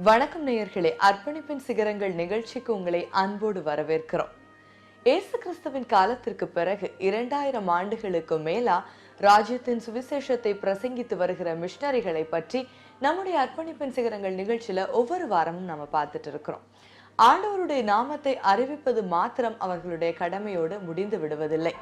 வணக்கம் நேயர்களே, அர்ப்பணிப்பின் சிகரங்கள் நிகழ்ச்சிக்கு உங்களை அன்போடு வரவேற்கிறோம். இயேசு கிறிஸ்துவின் காலத்திற்கு பிறகு 2000 ஆண்டுகளுக்கு மேலா ராஜ்யத்தின் சுவிசேஷத்தை பிரசங்கித்து வருகிற மிஷனரிகளை பற்றி நம்முடைய அர்ப்பணிப்பின் சிகரங்கள் நிகழ்ச்சியில ஒவ்வொரு வாரமும் நம்ம பார்த்துட்டு இருக்கிறோம். ஆண்டவருடைய நாமத்தை அறிவிப்பது மாத்திரம் அவர்களுடைய கடமையோடு முடிந்து விடுவதில்லை.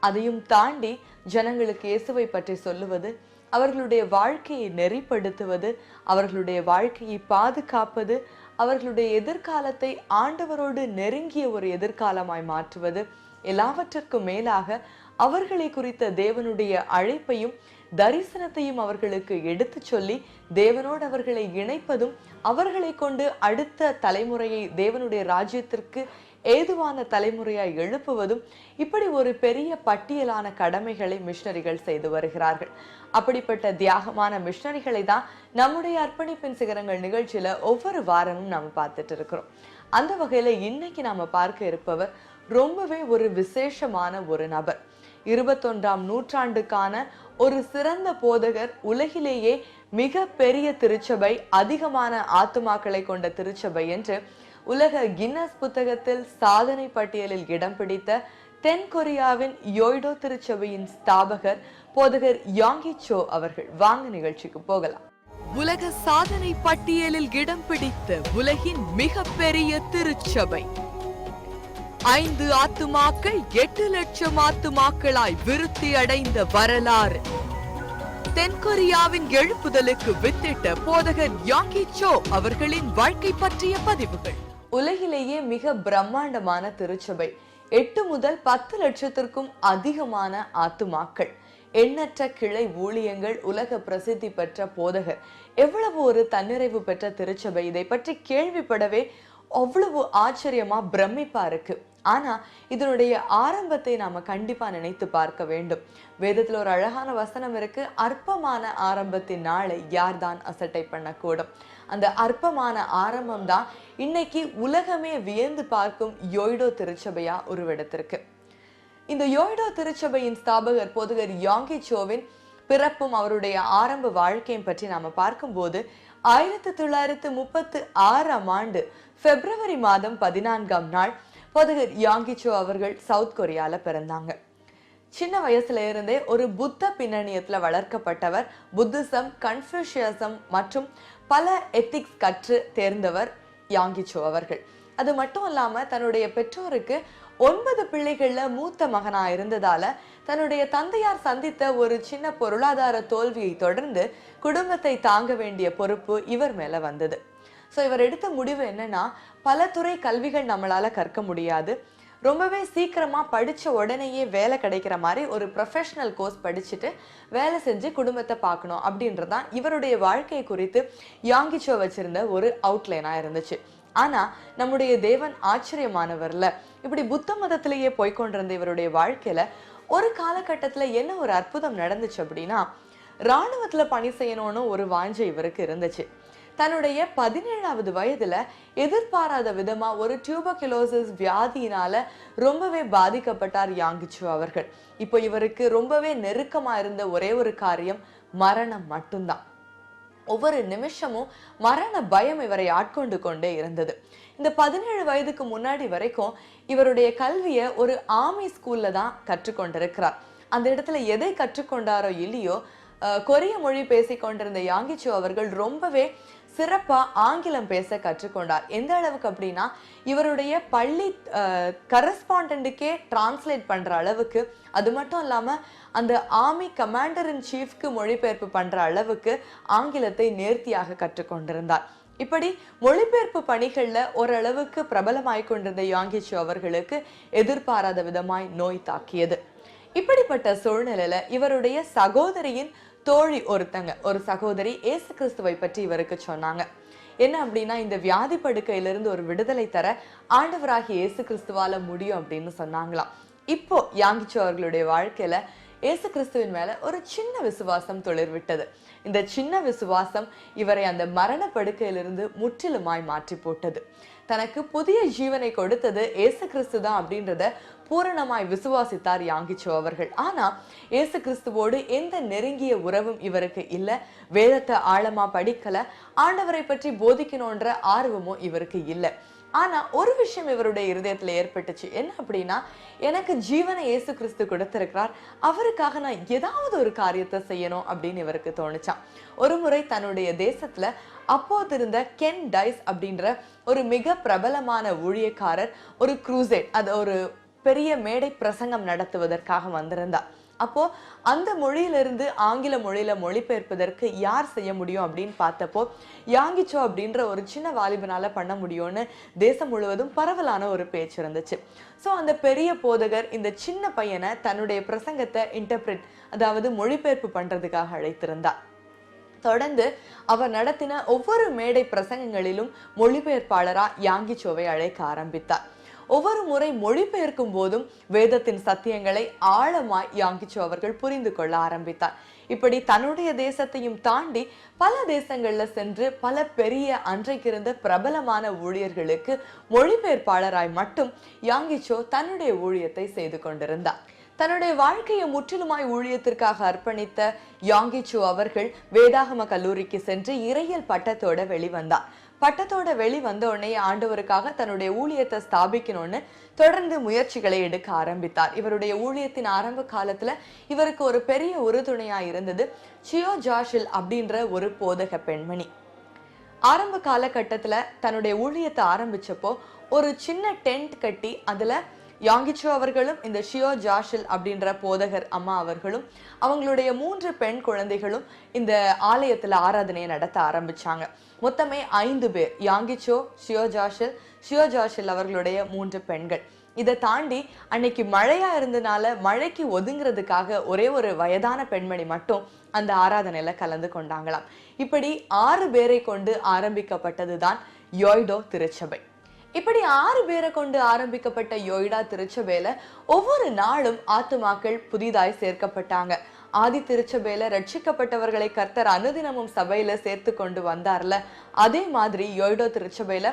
அதையும் தாண்டி ஜனங்களுக்கு இயேசுவை பற்றி சொல்லுவது, அவர்களுடைய வாழ்க்கையை நெறிப்படுத்துவது, அவர்களுடைய வாழ்க்கையை பாதுகாப்பது, அவர்களுடைய எதிர்காலத்தை ஆண்டவரோடு நெருங்கிய ஒரு எதிர்காலமாய் மாற்றுவது, எல்லாவற்றிற்கும் மேலாக அவர்களை குறித்த தேவனுடைய அழைப்பையும் தரிசனத்தையும் அவர்களுக்கு எடுத்து சொல்லி தேவனோடு அவர்களை இணைப்பதும், அவர்களை கொண்டு அடுத்த தலைமுறையை தேவனுடைய ராஜ்யத்திற்கு ஏதுவான தலைமுறையாய் எழுப்புவதும், இப்படி ஒரு பெரிய பட்டியலான கடமைகளை மிஷனரிகள் செய்து வருகிறார்கள். அப்படிப்பட்ட தியாகமான மிஷனரிகளை தான் நம்முடைய அர்ப்பணிப்பின் சிகரங்கள் நிகழ்ச்சியில ஒவ்வொரு வாரமும் நாம பார்த்துட்டு இருக்கிறோம். அந்த வகையில இன்னைக்கு நாம பார்க்க இருப்பவர் ரொம்பவே ஒரு விசேஷமான ஒரு நபர். 21ஆம் நூற்றாண்டுக்கான ஒரு சிறந்த போதகர், உலகிலேயே மிக பெரிய திருச்சபை, அதிகமான ஆத்துமாக்களை கொண்ட திருச்சபை என்று உலக கின்னஸ் புத்தகத்தில் சாதனை பட்டியலில் இடம் பிடித்த தென் கொரியாவின் யோய்டோ திருச்சபையின் ஸ்தாபகர் போதகர் யாங்கி சோ அவர்கள். வாங்க நிகழ்ச்சிக்கு போகலாம். உலக சாதனை பட்டியலில் இடம் பிடித்த உலகின் மிக பெரிய திருச்சபை, 5 ஆத்துமாக்கள் 8 லட்சம் ஆத்துமாக்களாய் விருத்தி அடைந்த வரலாறு, தென்கொரியாவின் எழுப்புதலுக்கு வித்திட்ட போதகர் யாங்கி சோ அவர்களின் வாழ்க்கை பற்றிய பதிவுகள். உலகிலேயே மிக பிரம்மாண்டமான திருச்சபை, 8 முதல் 10 லட்சத்திற்கும் அதிகமான ஆத்துமாக்கள், எண்ணற்ற கிளை ஊழியங்கள், உலக பிரசித்தி பெற்ற போதகர், எவ்வளவு ஒரு தன்னிறைவு பெற்ற திருச்சபை. இதை பற்றி கேள்விப்படவே அவ்வளவு ஆச்சரியமா பிரமிப்பா இருக்கு. ஆனா இதனுடைய ஆரம்பத்தை நாம கண்டிப்பா நினைத்து பார்க்க வேண்டும். வேதத்துல ஒரு அழகான வசனம் இருக்கு, அற்பமான ஆரம்பத்தின் நாளை யார்தான் அசட்டை பண்ணக்கூடும். அந்த அற்பமான ஆரம்பம் தான் இன்னைக்கு உலகமே வியந்து பார்க்கும் யோய்டோ திருச்சபையா உருவெடுத்திருக்கு. இந்த யோய்டோ திருச்சபையின் ஸ்தாபகர் போதகர் யாங்கி சோவின் பிறப்பும் அவருடைய ஆரம்ப வாழ்க்கையும் பற்றி நாம பார்க்கும்போது 1936ஆம் ஆண்டு பிப்ரவரி மாதம் 14ஆம் நாள் போதகர் யாங்கி சோ அவர்கள் சவுத் கொரியால பிறந்தாங்க. சின்ன வயசுல இருந்தே ஒரு புத்த பின்னணியத்துல வளர்க்கப்பட்டவர். புத்திசம், கன்ஃபூஷியசம் மற்றும் பல எத்திக்ஸ் கற்று தேர்ந்தவர் யாங்கி சோ அவர்கள். அது மட்டும் இல்லாம தன்னுடைய பெற்றோருக்கு 9 பிள்ளைகள்ல மூத்த மகனா இருந்ததால தன்னுடைய தந்தையார் சந்தித்த ஒரு சின்ன பொருளாதார தோல்வியை தொடர்ந்து குடும்பத்தை தாங்க வேண்டிய பொறுப்பு இவர் மேல வந்தது. இவர் எடுத்த முடிவு என்னன்னா, பல துறை கல்விகள் நம்மளால கற்க முடியாது, ரொம்பவே சீக்கிரமா படிச்ச உடனேயே வேலை கிடைக்கிற மாதிரி ஒரு ப்ரொஃபஷனல் கோர்ஸ் படிச்சுட்டு வேலை செஞ்சு குடும்பத்தை பார்க்கணும் அப்படின்றதான் இவருடைய வாழ்க்கையை குறித்து யாங்கி சோ வச்சிருந்த ஒரு அவுட்லைனா இருந்துச்சு. ஆனா நம்முடைய தேவன் ஆச்சரியமானவர்ல. இப்படி புத்த மதத்திலேயே போய்கொண்டிருந்த இவருடைய வாழ்க்கையில ஒரு காலகட்டத்துல என்ன ஒரு அற்புதம் நடந்துச்சு அப்படின்னா, இராணுவத்துல பணி செய்யணும்னு ஒரு வாஞ்சை இவருக்கு இருந்துச்சு. தன்னுடைய 17வது வயதுல எதிர்பாராத விதமா ஒரு டியூபர்குலோசிஸ் வியாதியினால ரொம்பவே பாதிக்கப்பட்டார் யாங்கி சோ அவர்கள். இப்போ இவருக்கு ரொம்பவே நெருக்கமா இருந்த ஒரே ஒரு காரியம் மரணம் மட்டும்தான். ஒவ்வொரு நிமிஷமும் மரண பயம் இவரை ஆட்கொண்டு கொண்டே இருந்தது. இந்த 17 வயதுக்கு முன்னாடி வரைக்கும் இவருடைய கல்வியை ஒரு ஆர்மி ஸ்கூல்ல தான் கற்றுக்கொண்டிருக்கிறார். அந்த இடத்துல எதை கற்றுக்கொண்டாரோ இல்லையோ, கொரிய மொழி பேசிக் கொண்டிருந்த யாங்கி சோ அவர்கள் ரொம்பவே சிறப்பா ஆங்கிலம் பேச கற்றுக்கொண்டார். எந்த அளவுக்கு அப்படின்னா, இவருடைய பள்ளி கரஸ்பாண்டன்ட்டுக்கே டிரான்ஸ்லேட் பண்ற அளவுக்கு, அது மட்டும் இல்லாம அந்த ஆர்மி கமாண்டர் இன் சீஃப்க்கு மொழிபெயர்ப்பு பண்ற அளவுக்கு ஆங்கிலத்தை நேர்த்தியாக கற்றுக்கொண்டிருந்தார். இப்படி மொழிபெயர்ப்பு பணிகள்ல ஓரளவுக்கு பிரபலமாய் கொண்டிருந்த யாங்கி சோ அவர்களுக்கு எதிர்பாராத விதமாய் நோய் தாக்கியது. இப்படிப்பட்ட சூழ்நிலையில இவருடைய சகோதரியின் தோழி ஒரு சகோதரி இயேசு கிறிஸ்துவை பற்றி இவருக்கு சொன்னாங்க. என்ன அப்படின்னா, இந்த வியாதி படுக்கையிலிருந்து ஒரு விடுதலை தர ஆண்டவராகிய இயேசு கிறிஸ்துவால முடியும் அப்படின்னு சொன்னாங்களாம். இப்போ யாங்கி சோ அவர்களுடைய வாழ்க்கையில இயேசு கிறிஸ்துவின் மேல ஒரு சின்ன விசுவாசம் துளிர்விட்டது. இந்த சின்ன விசுவாசம் இவரை அந்த மரண படுக்கையிலிருந்து முற்றிலுமாய் மாற்றி போட்டது. தனக்கு புதிய ஜீவனை கொடுத்தது இயேசு கிறிஸ்து தான் அப்படின்றத பூரணமாய் விசுவாசித்தார் யாங்கிச்சோ அவர்கள். ஆனா இயேசு கிறிஸ்துவோடு எந்த நெருங்கிய உறவும் இவருக்கு இல்ல. வேதத்தை ஆழமா படிக்கல. ஆண்டவரை பற்றி போதிக்கணும்ன்ற ஆர்வமும் இவருக்கு இல்ல. ஆனா ஒரு விஷயம் இவருடைய இருதயத்துல ஏற்பட்டுச்சு. என்ன அப்படின்னா, எனக்கு ஜீவனை இயேசு கிறிஸ்து கொடுத்திருக்கிறார், அவருக்காக நான் ஏதாவது ஒரு காரியத்தை செய்யணும் அப்படின்னு இவருக்கு தோணுச்சான். ஒரு முறை தன்னுடைய தேசத்துல அப்போது இருந்த கென் டைஸ் அப்படின்ற ஒரு மிக பிரபலமான ஊழியக்காரர் ஒரு குரூசேட், அது ஒரு பெரிய மேடை பிரசங்கம் நடத்துவதற்காக வந்திருந்தார். அப்போ அந்த மொழியிலிருந்து ஆங்கில மொழியில மொழிபெயர்ப்பதற்கு யார் செய்ய முடியும் அப்படின்னு பார்த்தப்போ யாங்கிச்சோ அப்படின்ற ஒரு சின்ன வாலிபனால பண்ண முடியும்னு தேசம் முழுவதும் பரவலான ஒரு பேச்சு இருந்துச்சு. ஸோ அந்த பெரிய போதகர் இந்த சின்ன பையனை தன்னுடைய பிரசங்கத்தை இன்டர்பிரட், அதாவது மொழிபெயர்ப்பு பண்றதுக்காக அழைத்திருந்தார். தொடர்ந்து அவர் நடத்தின ஒவ்வொரு மேடை பிரசங்கங்களிலும் மொழிபெயர்ப்பாளரா யாங்கிச்சோவை அழைக்க ஆரம்பித்தார். ஒவ்வொரு முறை மொழிபெயர்க்கும் போதும் வேதத்தின் சத்தியங்களை ஆழமாய் யாங்கிச்சோ அவர்கள் புரிந்து கொள்ள ஆரம்பித்தார். இப்படி தன்னுடைய தேசத்தையும் தாண்டி பல தேசங்கள்ல சென்று பல பெரிய அன்றைக்கு இருந்த பிரபலமான ஊழியர்களுக்கு மொழிபெயர்ப்பாளராய் மட்டும் யாங்கிச்சோ தன்னுடைய ஊழியத்தை செய்து கொண்டிருந்தார். தன்னுடைய வாழ்க்கையை முற்றிலுமாய் ஊழியத்திற்காக அர்ப்பணித்த யாங்கிச்சோ அவர்கள் வேதாகம கல்லூரிக்கு சென்று இறையியல் பட்டத்தோட வெளிவந்தார். பட்டத்தோட வெளிவந்த உடனே ஆண்டவருக்காக தன்னுடைய ஊழியத்தை ஸ்தாபிக்கணும்னு தொடர்ந்து முயற்சிகளை எடுக்க ஆரம்பித்தார். இவருடைய ஊழியத்தின் ஆரம்ப காலத்துல இவருக்கு ஒரு பெரிய உறுதுணையா இருந்தது சியோ ஜாஷில் அப்படின்ற ஒரு போதக பெண்மணி. ஆரம்ப காலகட்டத்துல தன்னுடைய ஊழியத்தை ஆரம்பிச்சப்போ ஒரு சின்ன டென்ட் கட்டி அதுல யாங்கிச்சோ அவர்களும் இந்த ஷியோ ஜாஷில் அப்படின்ற போதகர் அம்மா அவர்களும் அவங்களுடைய 3 பெண் குழந்தைகளும் இந்த ஆலயத்துல ஆராதனையை நடத்த ஆரம்பிச்சாங்க. மொத்தமே 5 பேர், யாங்கிச்சோ, ஷியோ ஜாஷில் அவர்களுடைய 3 பெண்கள். இதை தாண்டி அன்னைக்கு மழையா இருந்தனால மழைக்கு ஒதுங்கிறதுக்காக ஒரே ஒரு வயதான பெண்மணி மட்டும் அந்த ஆராதனையில கலந்து கொண்டாங்களாம். இப்படி 6 பேரை கொண்டு ஆரம்பிக்கப்பட்டதுதான் யோய்டோ திருச்சபை. இப்படி 6 பேரை கொண்டு ஆரம்பிக்கப்பட்ட யோய்டா திருச்சபையில ஒவ்வொரு நாளும் ஆத்துமாக்கள் புதிதாய் சேர்க்கப்பட்டாங்க. ஆதி திருச்சபையில ரட்சிக்கப்பட்டவர்களை கர்த்தர் அனுதினமும் சபையில சேர்த்து கொண்டு வந்தார்ல, அதே மாதிரி யோய்டோ திருச்சபையில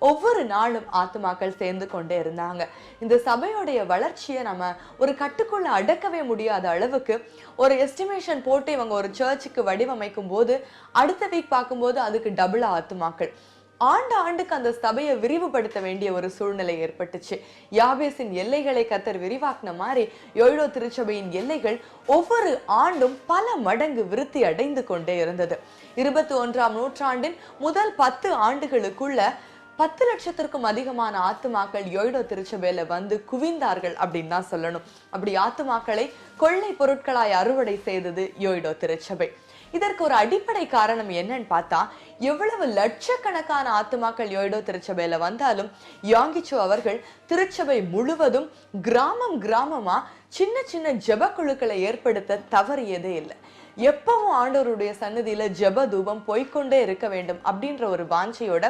ஒவ்வொரு நாளும் ஆத்துமாக்கள் சேர்ந்து கொண்டே இருந்தாங்க. இந்த சபையோடைய வளர்ச்சியை நம்ம ஒரு கட்டுக்குள்ள அடக்கவே முடியாத அளவுக்கு ஒரு எஸ்டிமேஷன் போட்டு இவங்க ஒரு சர்ச்சுக்கு வடிவமைக்கும் போது அடுத்த வீக் பார்க்கும்போது அதுக்கு டபுளா ஆத்துமாக்கள். ஆண்டுக்கு அந்த சபையை விரிவுபடுத்த வேண்டிய ஒரு சூழ்நிலை ஏற்பட்டுச்சு. யாபேசின் எல்லைகளை கர்த்தர் விரிவாக்குன மாதிரி யோய்டோ திருச்சபையின் எல்லைகள் ஒவ்வொரு ஆண்டும் பல மடங்கு விருத்தி அடைந்து கொண்டே இருந்தது. 21ஆம் நூற்றாண்டின் முதல் 10 ஆண்டுகளுக்குள்ள 10 லட்சத்திற்கும் அதிகமான ஆத்துமாக்கள் யோய்டோ திருச்சபையில வந்து குவிந்தார்கள் அப்படின்னு தான் சொல்லணும். அப்படி ஆத்துமாக்களை கொள்ளை பொருட்களாய் அறுவடை செய்தது யோய்டோ திருச்சபை. இதற்கு ஒரு அடிப்படை காரணம் என்னன்னு பார்த்தா, எவ்வளவு லட்சக்கணக்கான ஆத்துமாக்கள் யோய்டோ திருச்சபையில வந்தாலும் யாங்கிச்சோ அவர்கள் திருச்சபை முழுவதும் கிராமமா சின்ன சின்ன ஜெப குழுக்களை ஏற்படுத்த தவறியதே இல்லை. எப்பவும் ஆண்டவருடைய சன்னதியில ஜெப தூபம் போய்கொண்டே இருக்க வேண்டும் அப்படின்ற ஒரு வாஞ்சையோட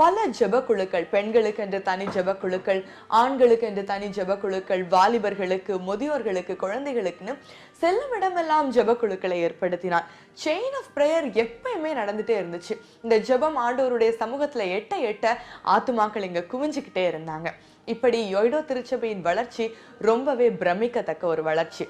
பல ஜெப குழுக்கள், பெண்களுக்கு என்று தனி ஜெப குழுக்கள், ஆண்களுக்கு என்று தனி ஜெப குழுக்கள், வாலிபர்களுக்கு, முதியோர்களுக்கு, குழந்தைகளுக்குன்னு செல்லும் இடமெல்லாம் ஜெப குழுக்களை ஏற்படுத்தினார். செயின் ஆஃப் பிரேயர் எப்பயுமே நடந்துட்டே இருந்துச்சு. இந்த ஜெபம் ஆண்டவருடைய சமூகத்துல எட்ட ஆத்துமாக்கள் இங்க குவிஞ்சுக்கிட்டே இருந்தாங்க. இப்படி யோய்டோ திருச்சபையின் வளர்ச்சி ரொம்பவே பிரமிக்கத்தக்க ஒரு வளர்ச்சி.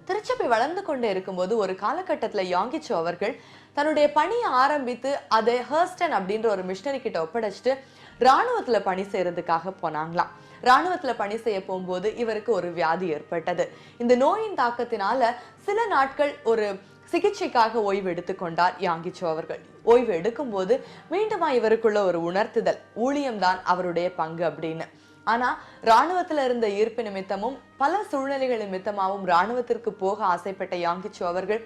திருச்சபை வளர்ந்து கொண்டே இருக்கும்போது ஒரு காலகட்டத்துல யாங்கிச்சோ அவர்கள் தன்னுடைய பணியை ஆரம்பித்து அதை ஹர்ஸ்டன் அப்படின்ற ஒரு மிஷனரி கிட்ட ஒப்படைச்சிட்டு ராணுவத்துல பணி செய்யறதுக்காக போனாங்களாம். ராணுவத்துல பணி செய்ய போகும்போது இவருக்கு ஒரு வியாதி ஏற்பட்டது. இந்த நோயின் தாக்கத்தினால சில நாட்கள் ஒரு சிகிச்சைக்காக ஓய்வு எடுத்துக்கொண்டார் யாங்கிச்சோ அவர்கள். ஓய்வு எடுக்கும் போது மீண்டுமா இவருக்குள்ள ஒரு உணர்த்துதல், ஊழியம்தான் அவருடைய பங்கு அப்படின்னு. ஆனா ராணுவத்துல இருந்த ஈர்ப்பு நிமித்தமும் பல சூழ்நிலைகள் நிமித்தமாகவும் ராணுவத்திற்கு போக ஆசைப்பட்ட யாங்கிச்சோ அவர்கள்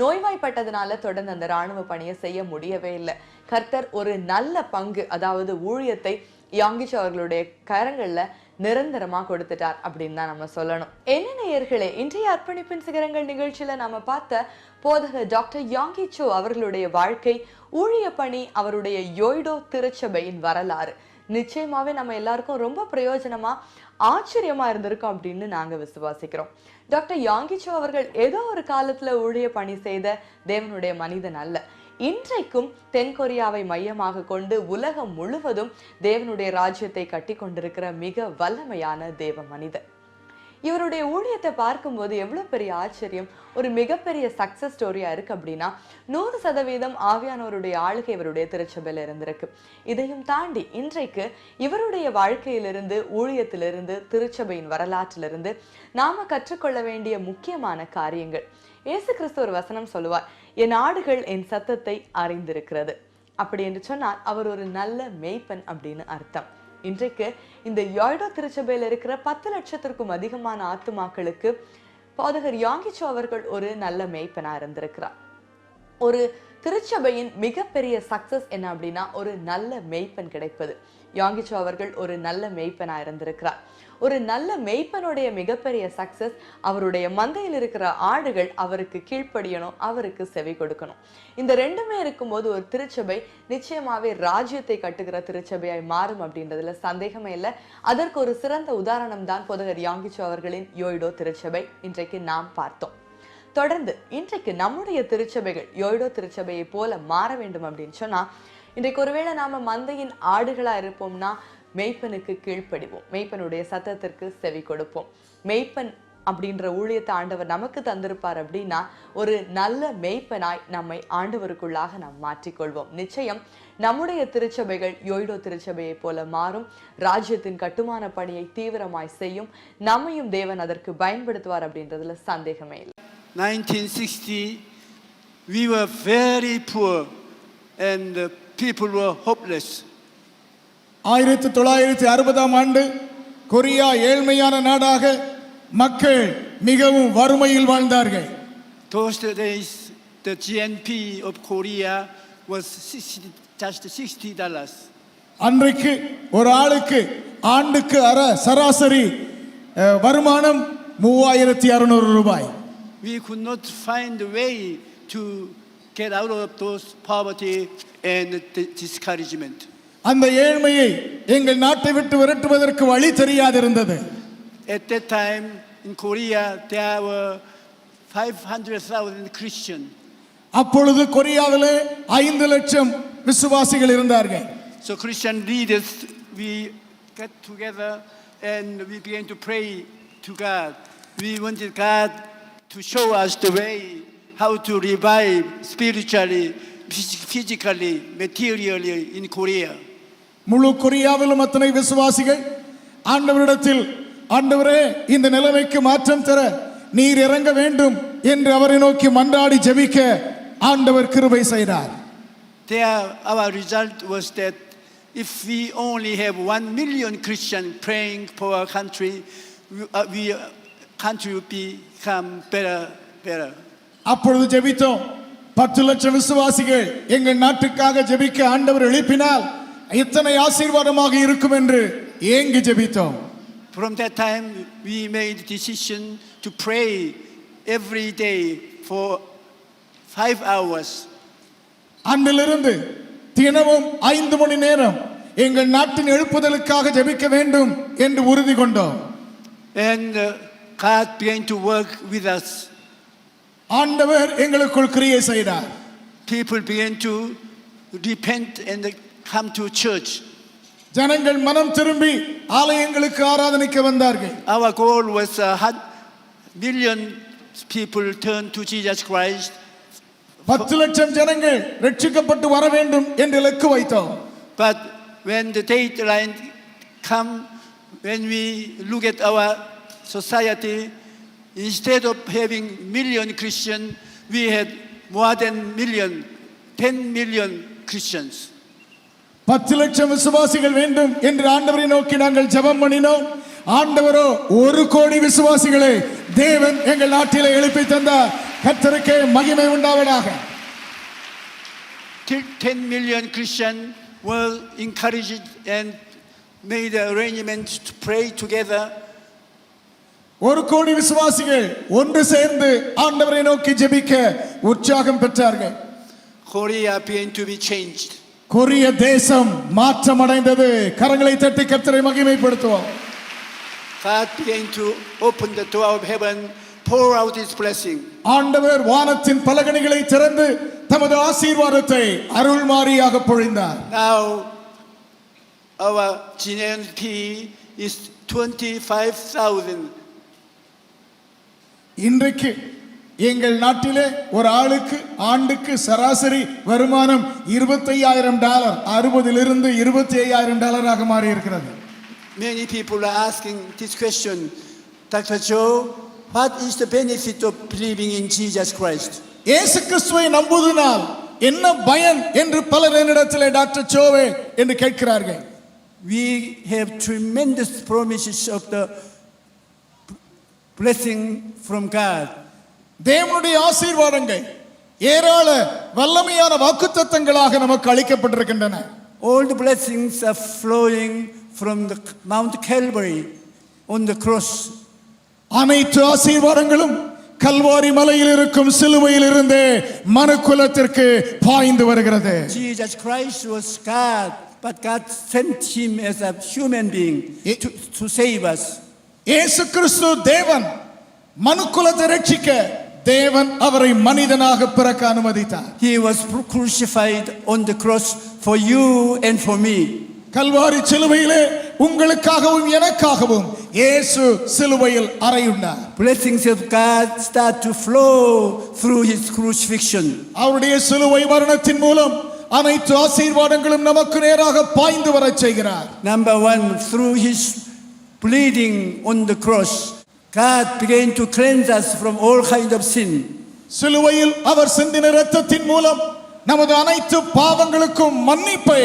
நோய்வாய்ப்பட்டதுனால தொடர்ந்து அந்த ராணுவ பணியை செய்ய முடியவே இல்லை. கர்த்தர் ஒரு நல்ல பங்கு, அதாவது ஊழியத்தை யாங்கிச்சோ அவர்களுடைய கரங்கள்ல நிரந்தரமா கொடுத்துட்டார் அப்படின்னு தான் நம்ம சொல்லணும். என்ன நேயர்களே, இன்றைய அர்ப்பணிப்பின் சிகரங்கள் நிகழ்ச்சியில நாம பார்த்த போதகர் டாக்டர் யாங்கிச்சோ அவர்களுடைய வாழ்க்கை, ஊழிய பணி, அவருடைய யோய்டோ திருச்சபையின் வரலாறு, நிச்சயமாவே நம்ம எல்லாருக்கும் ரொம்ப பிரயோஜனமா ஆச்சரியமா இருந்திருக்கும் அப்படின்னு நாங்க விசுவாசிக்கிறோம். டாக்டர் யாங்கிச்சோ அவர்கள் ஏதோ ஒரு காலத்துல ஊழிய பணி செய்த தேவனுடைய மனிதன் அல்ல. இன்றைக்கும் தென்கொரியாவை மையமாக கொண்டு உலகம் முழுவதும் தேவனுடைய ராஜ்யத்தை கட்டி கொண்டிருக்கிற மிக வல்லமையான தேவ மனிதன். இவருடைய ஊழியத்தை பார்க்கும்போது எவ்வளவு பெரிய ஆச்சரியம், ஒரு மிகப்பெரிய சக்சஸ் ஸ்டோரியா இருக்கு அப்படின்னா 100% ஆவியானவருடைய ஆளுகை இவருடைய திருச்சபையில இருந்திருக்கு. இதையும் தாண்டி இன்றைக்கு இவருடைய வாழ்க்கையிலிருந்து, ஊழியத்திலிருந்து, திருச்சபையின் வரலாற்றிலிருந்து நாம கற்றுக்கொள்ள வேண்டிய முக்கியமான காரியங்கள். இயேசு கிறிஸ்து ஒரு வசனம் சொல்லுவார், என் ஆடுகள் என் சத்தத்தை அறிந்திருக்கிறது. அப்படி என்று சொன்னால் அவர் ஒரு நல்ல மேய்ப்பன் அப்படின்னு அர்த்தம். இன்றைக்கு இந்த யாய்டோ திருச்சபையில இருக்கிற 10 லட்சத்திற்கும் அதிகமான ஆத்துமாக்களுக்கு போதகர் யாங்கிச்சோ அவர்கள் ஒரு நல்ல மேய்ப்பனா இருந்திருக்கிறார். ஒரு திருச்சபையின் மிகப்பெரிய சக்சஸ் என்ன அப்படின்னா ஒரு நல்ல மேய்ப்பன் கிடைப்பது. யாங்கிச்சோ அவர்கள் ஒரு நல்ல மேய்ப்பனா இருந்திருக்கிறார். ஒரு நல்ல மேய்ப்பனுடைய மிகப்பெரிய சக்சஸ் அவருடைய மந்தையில் இருக்கிற ஆடுகள் அவருக்கு கீழ்ப்படியணும், அவருக்கு செவி கொடுக்கணும். இந்த ரெண்டுமே இருக்கும்போது ஒரு திருச்சபை நிச்சயமாவே ராஜ்யத்தை கட்டுகிற திருச்சபையாய் மாறும் அப்படின்றதுல சந்தேகமே இல்லை. அதற்கு ஒரு சிறந்த உதாரணம் தான் போதகர் யாங்கிச்சோ அவர்களின் யோய்டோ திருச்சபை இன்றைக்கு நாம் பார்த்தோம். தொடர்ந்து இன்றைக்கு நம்முடைய திருச்சபைகள் யோய்டோ திருச்சபையை போல மாற வேண்டும் அப்படின்னு சொன்னா, இன்றைக்கு ஒருவேளை நாம மந்தையின் ஆடுகளா இருப்போம்னா மெய்ப்பனுக்கு கீழ்ப்படிவோம், மெய்ப்பனுடைய சத்தத்திற்கு செவி கொடுப்போம். மெய்ப்பன் அப்படின்ற ஊழியத்தை ஆண்டவர் நமக்கு தந்திருப்பார் அப்படின்னா ஒரு நல்ல மெய்ப்பனாய் நம்மை ஆண்டவருக்குள்ளாக நாம் மாற்றிக்கொள்வோம். நிச்சயம் நம்முடைய திருச்சபைகள் யோய்டோ திருச்சபையை போல மாறும், ராஜ்யத்தின் கட்டுமான பணியை தீவிரமாய் செய்யும், நம்மையும் தேவன் அதற்கு பயன்படுத்துவார் அப்படின்றதுல சந்தேகமே இல்லை. 1960 we were very poor and people were hopeless. 1960ஆம் ஆண்டு கொரியா ஏழ்மையான நாடாக, மக்கள் மிகவும் வறுமையில் வாழ்ந்தார்கள். Those days the GNP of Korea was just $60. அன்றைக்கு ஒரு ஆளுக்கு ஆண்டுக்கு சராசரி வருமானம் 3600 ரூபாய். We could not find a way to get out of those poverty and discouragement. அந்த ஏழ்மையை எங்கள் நாட்டை விட்டு விரட்டுவதற்கு வழி தெரியாதிருந்தது. At that time in Korea there were 500,000 Christians. அப்பொழுது கொரியாவிலே 5 லட்சம் விசுவாசிகள் இருந்தார்கள். So Christian leaders, we got together and we began to pray to God. We wanted God to show us the way how to revive spiritually, physically, materially in Korea. முழு கொரியாவிலும் அத்தனை விசுவாசிகள் ஆண்டவரிடத்தில், ஆண்டவரே இந்த நிலைமைக்கு மாற்றம் தர நீர் இறங்க வேண்டும் என்று அவரை நோக்கி மன்றாடி ஜெபிக்க ஆண்டவர் கிருபை செய்தார். There our result was that if we only have 1 million Christians praying for our country, country would become better. அப்பொழுது ஜெபித்தோம், 10 லட்சம் விசுவாசிகள் எங்கள் நாட்டுக்காக ஜெபிக்க ஆண்டவர் எழுப்பினால் இத்தனை ஆசீர்வாதமாக இருக்கும் என்று ஏங்கி ஜெபித்தோம். From that time we made decision to pray every day for 5 hours. அன்றிலிருந்து தினமும் 5 மணி நேரம் எங்கள் நாட்டின் எழுப்புதலுக்காக ஜெபிக்க வேண்டும் என்று உறுதி கொண்டோம். And God began to work with us. ஆண்டவர் எங்களுக்குள் கிரியை செய்தார். People began to repent and come to church. ஜனங்கள் மனம் திரும்பி ஆலயங்களுக்கு ஆராதனைக்கு வந்தார்கள். Our goal was 1 million people turn to Jesus Christ. 10 லட்சம் ஜனங்கள் ரட்சிக்கப்பட்டு வர வேண்டும் என்று இலக்கு வைத்தோம். But when the deadline come, when we look at our society, instead of having million Christians, we had more than 10 million Christians. 10 லட்சம் விசுவாசிகள் வேண்டும் என்று ஆண்டவரை நோக்கி நாங்கள் ஜெபம் பண்ணினோம். ஆண்டவரோ 1 கோடி விசுவாசிகளை தேவன் எங்கள் நாட்டிலே எழுப்பி தந்தார். கர்த்தருக்கே மகிமை உண்டாவதாக. 10 million Christians were encouraged and made arrangements to pray together. 1 கோடி விசுவாசிகள் ஒன்று சேர்ந்து ஆண்டவரை நோக்கி ஜெபிக்க உற்சாகம் பெற்றார்கள். Korea began to be changed. கொரிய தேசம் மாற்றமடைந்தது. கரங்களை தட்டி கர்த்தரை மகிமைப்படுத்துவோம். God began to open the door of heaven, pour out His blessing. ஆண்டவர் வானத்தின் பலகணிகளை திறந்து தமது ஆசீர்வாதத்தை அருள்மாரியாக பொழிந்தார். Now our GNP is 25,000. இன்றைக்கு எங்கள் நாட்டிலே ஒரு ஆளுக்கு ஆண்டுக்கு சராசரி வருமானம் $25,000, 60 $25,000 மாறி இருக்கிறது. Many people are asking this question, Dr. Joe, what is the benefit of believing in Jesus Christ? இயேசு கிறிஸ்துவை நம்புவதனால் என்ன பயன் என்று பலர் என்னிடத்திலே டாக்டர் ஜோவே என்று கேட்கிறார்கள். We have tremendous promises of the blessing from God. தேவனுடைய ஆசீர்வாதங்கள் ஏராள வல்லமையான வாக்குத்தத்தங்களாக நமக்கு அளிக்கப்பட்டிருக்கின்றன. All the blessings are flowing from the Mount Calvary on the cross. அனைத்து ஆசீர்வாதங்களும் கல்வாரி மலையில் இருக்கும் சிலுவையில் இருந்தே மனுக்குலத்திற்கு பாய்ந்து வருகிறது. Jesus Christ was God, but God sent him as a human being to save us. இயேசு கிறிஸ்து தேவன், மனுக்குலத்தை ரட்சிக்க தேவன் அவரை மனிதனாக பிறக்க அனுமதித்தார். He was crucified on the cross for you and for me. Kalvari சிலுவையிலே உங்களுக்காகவும் எனக்காகவும் இயேசு சிலுவையில் அறையுண்டார். Blessings of God start to flow through his crucifixion. அவருடைய சிலுவை மரணத்தின் மூலம் அனைத்து ஆசீர்வாதங்களும் நமக்கு நேராக பாய்ந்து வரச் செய்கிறார். Number one, through his bleeding on the cross, God began to cleanse us from all kind of sin. சிலுவையில் அவர் சிந்தின இரத்தத்தின் மூலம் நமது அனைத்து பாவங்களுக்கும் மன்னிப்பை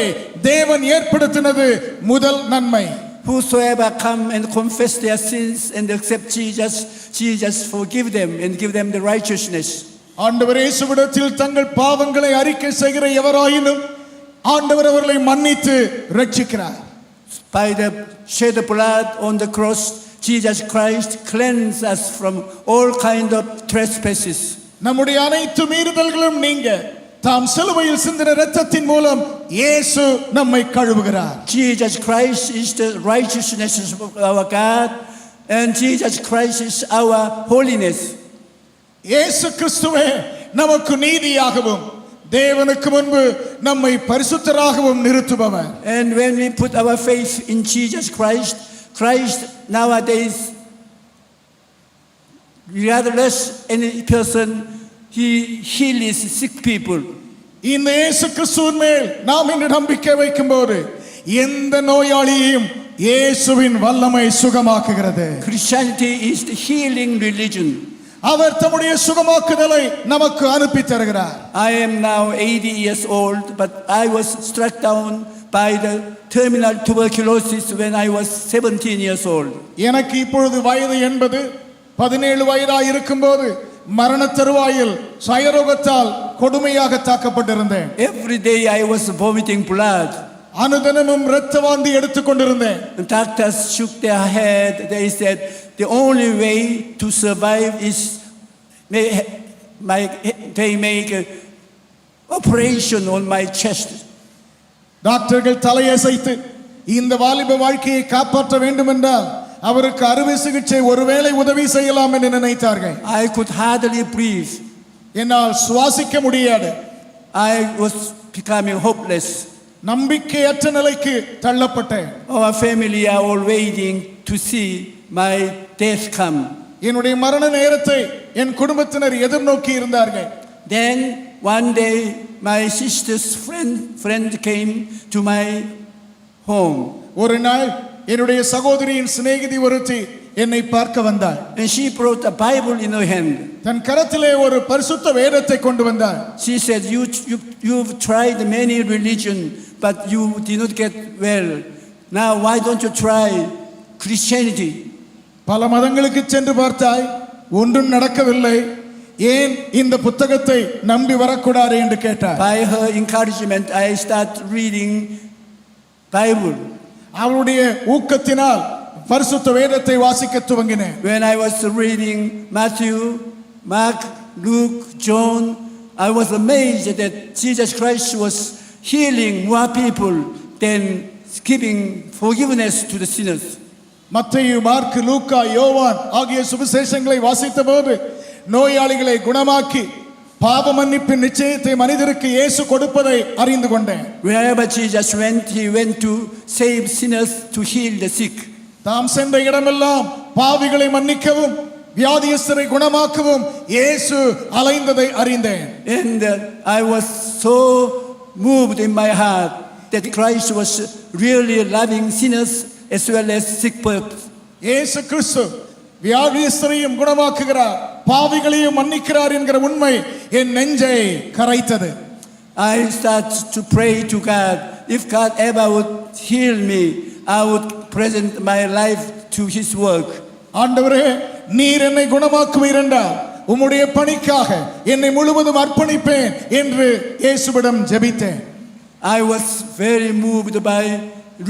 தேவன் ஏற்படுத்தினது முதல் நன்மை. Whosoever come and confess their sins and accept Jesus, Jesus forgive them and give them the righteousness. ஆண்டவர் இயேசுவிடத்தில் தங்கள் பாவங்களை அறிக்கை செய்கிற எவராயினும் ஆண்டவர் அவர்களை மன்னித்து ரட்சிக்கிறார். By the shed blood on the cross, Jesus Christ cleanses us from all kind of trespasses. நம்முடைய அனைத்து மீறுதல்களும் நீங்க தாம் சிலுவையில் சிந்தின இரத்தத்தின் மூலம் இயேசு நம்மை கழுவுகிறார். Jesus Christ is the righteousness of our God, and Jesus Christ is our holiness. இயேசு கிறிஸ்துவே நமக்கு நீதியாகவும் தேவனுக்கு முன்பு நம்மை பரிசுத்தராகவும் நிறுத்துபவர். And when we put our faith in Jesus Christ, Christ nowadays, regardless any person, he heals sick people. இந்த இயேசு கிறிஸ்துவின் மேல் நாம் இன்று நம்பிக்கை வைக்கும்போது எந்த நோயாளியையும் இயேசுவின் வல்லமை சுகமாக்குகிறது. Christianity is the healing religion. அவர் தம்முடைய சுகமாக்குதலை நமக்கு அனுப்பி தருகிறார். I am now 80 years old, but I was struck down by the terminal tuberculosis when I was 17 years old. எனக்கு இப்பொழுது வயது 80, 17 வயதாய் இருக்கும்போது மரண தருவாயில் சயரோகத்தால் கொடுமையாக தாக்கப்பட்டிருந்தேன். Every day I was vomiting blood. அனுதினமும் இரத்த வாந்தி எடுத்துக் கொண்டிருந்தேன். The doctors shook their head. They said the only way to survive is they make an operation on my chest. டாக்டர்கள் தலையசைத்து இந்த வாலிப வாழ்க்கையை காப்பாற்ற வேண்டும் என்றால் அவருக்கு அறுவை சிகிச்சை ஒருவேளை உதவி செய்யலாம் என்று நினைத்தார்கள். I could hardly breathe. என்னால் சுவாசிக்க முடியாது. I was becoming hopeless. நம்பிக்கையற்ற நிலைக்கு தள்ளப்பட்டேன். Our family are all waiting to see my death come. என்னுடைய மரண நேரத்தை என் குடும்பத்தினர் எதிர்நோக்கி இருந்தார்கள். Then one day my sister's friend came to my home. ஒரு நாள் என்னுடைய சகோதரியின் சிநேகிதி ஒருத்தி என்னை பார்க்க வந்தாள். And she brought a Bible in her hand. தன் கரத்திலே ஒரு பரிசுத்த வேதத்தை கொண்டு வந்தாள். She said, you've tried many religion, but you did not get well. Now why don't you try Christianity? பல மதங்களுக்கு சென்று பார்த்தாய், ஒன்றும் நடக்கவில்லை, ஏன் இந்த புத்தகத்தை நம்பி வரக்கூடாது என்று கேட்டார். By her encouragement, I start reading Bible. அவளுடைய ஊக்கத்தினால் பரிசுத்த வேதத்தை வாசிக்க துவங்கினேன். When I was reading Matthew, Mark, Luke, John, I was amazed that Jesus Christ was healing more people than giving forgiveness to the sinners. மத்தேயு, mark, லூக்கா, யோவான் ஆகிய சுவிசேஷங்களை வாசித்தபோது நோயாளிகளை குணமாக்கி பாவ மன்னிப்பின் நிச்சயத்தை மனிதருக்கு இயேசு கொடுப்பதை அறிந்து கொண்டேன். Wherever Jesus went, he went to save sinners, to heal the sick. தாம் சென்ற இடமெல்லாம் பாவிகளை மன்னிக்கவும் வியாதியஸ்தரை குணமாக்கவும் இயேசு அலைந்ததை அறிந்தேன். And I was so moved in my heart that Christ was really loving sinners as well as sick persons. இயேசு கிறிஸ்து வியாதியஸ்தரையும் குணமாக்குகிறார், பாவிகளையும் மன்னிக்கிறார் என்கிற உண்மை என் நெஞ்சை கரைத்தது. I started to pray to God. If God ever would heal me, I would present my life to His work. ஆண்டவரே, நீர் என்னை குணமாக்குவீர் என்றால் உம்முடைய பணிக்காக என்னை முழுவதும் அர்ப்பணிப்பேன் என்று இயேசுவிடம் ஜெபித்தேன். I was very moved by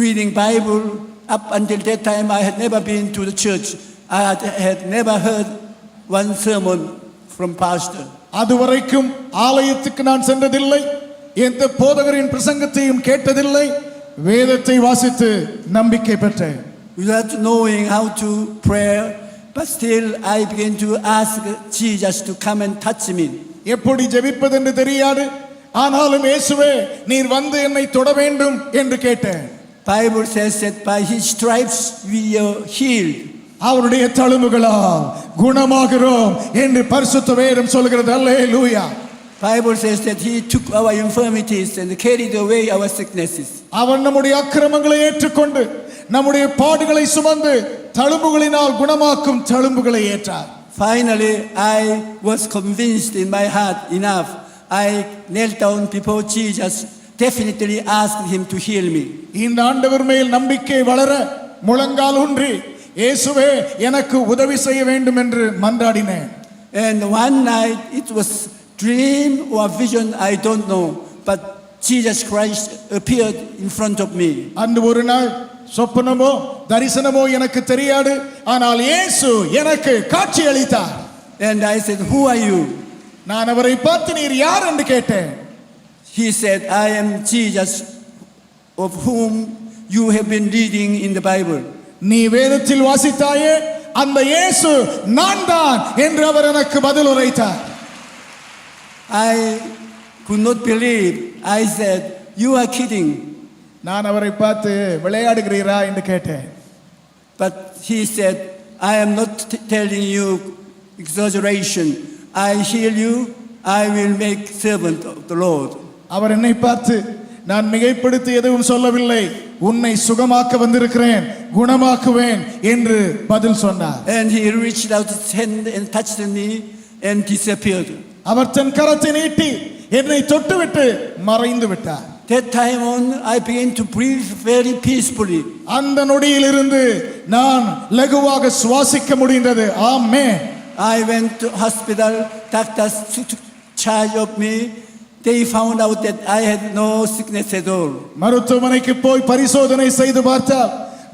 reading Bible. Up until that time, I had never been to the church. I had never heard one sermon from pastor. அதுவரைக்கும் ஆலயத்துக்கு நான் சென்றதில்லை, எந்த போதகரின் பிரசங்கத்தையும் கேட்டதில்லை, வேதத்தை வாசித்து நம்பிக்கை பெற்றேன். Without knowing how to pray, but still I began to ask Jesus to come and touch me. எப்படி ஜெபிப்பது என்று தெரியாது, ஆனாலும் இயேசுவே நீர் வந்து என்னை தொட வேண்டும் என்று கேட்டேன். Bible says that by His stripes we are healed. அவருடைய தழும்புகளால் குணமாகிறோம் என்று பரிசுத்த வேதம் சொல்கிறது. அல்லேலூயா. Bible says that He took our infirmities and carried away our sicknesses. அவர் நம்முடைய அக்கிரமங்களை ஏற்றுக்கொண்டு நம்முடைய பாடுகளை சுமந்து தழும்புகளினால் குணமாக்கும் தழும்புகளை ஏற்றார். Finally, I was convinced in my heart enough. I knelt down before Jesus, definitely asked Him to heal me. இந்த ஆண்டவர் மேல் நம்பிக்கை வளர முழங்கால் ஊன்றி இயேசுவே எனக்கு உதவி செய்ய வேண்டும் என்று மன்றாடினேன். And one night, it was dream or vision, I don't know, but Jesus Christ appeared in front of me. அந்த ஒரு நாள் சொப்பனமோ தரிசனமோ எனக்கு தெரியாது, ஆனால் இயேசு எனக்கு காட்சி அளித்தார். And I said, "Who are you?" நான் அவரை பார்த்து நீர் யார் என்று கேட்டேன். He said, "I am Jesus, of whom you have been reading in the Bible." நீ வேதத்தில் வாசித்தாயே அந்த இயேசு நான் தான் என்று அவர் எனக்கு பதில் உரைத்தார். I could not believe. I said, "You are kidding." நான் அவரை பார்த்து விளையாடுகிறீரா என்று கேட்டேன். But he said, "I am not telling you exaggeration. I heal you. I will make servant of the Lord." அவர் என்னை பார்த்து நான் மிகைப்படுத்தி எதுவும் சொல்லவில்லை, உன்னை சுகமாக்க வந்திருக்கிறேன், குணமாக்குவேன் என்று பதில் சொன்னார். And he reached out his hand and touched me and disappeared. அவர் தன் கரத்தை நீட்டி என்னை தொட்டுவிட்டு மறைந்து விட்டார். That time on, I began to breathe very peacefully. அந்த நொடியிலிருந்து நான் லகுவாக சுவாசிக்க முடிந்தது. ஆமென். I went to hospital. Doctors took charge of me. They found out that I had no sickness at all. மருத்துவமனைக்கு போய் பரிசோதனை செய்து பார்த்தால்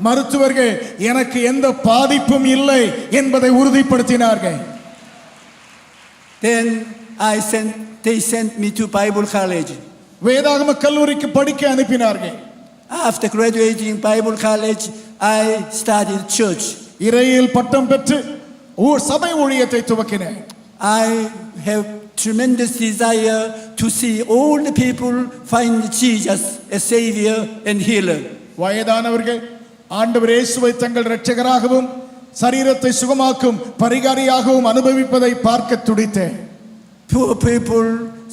மருத்துவர்கள் எனக்கு எந்த பாதிப்பும் இல்லை என்பதை உறுதிப்படுத்தினார்கள். Then they sent me to Bible college. வேதாகம கல்லூரிக்கு படிக்க அனுப்பினார்கள். After graduating Bible college, I started church. இறையில் பட்டம் பெற்று சபை ஊழியத்தை துவக்கினேன். I have tremendous desire to see all the people find Jesus as Savior and Healer. வயதானவர்கள் ஆண்டவர் இயேசுவை தங்கள் இரட்சகராகவும் சரீரத்தை சுகமாக்கும் பரிகாரியாகவும் அனுபவிப்பதை பார்க்க துடித்தேன். Poor people,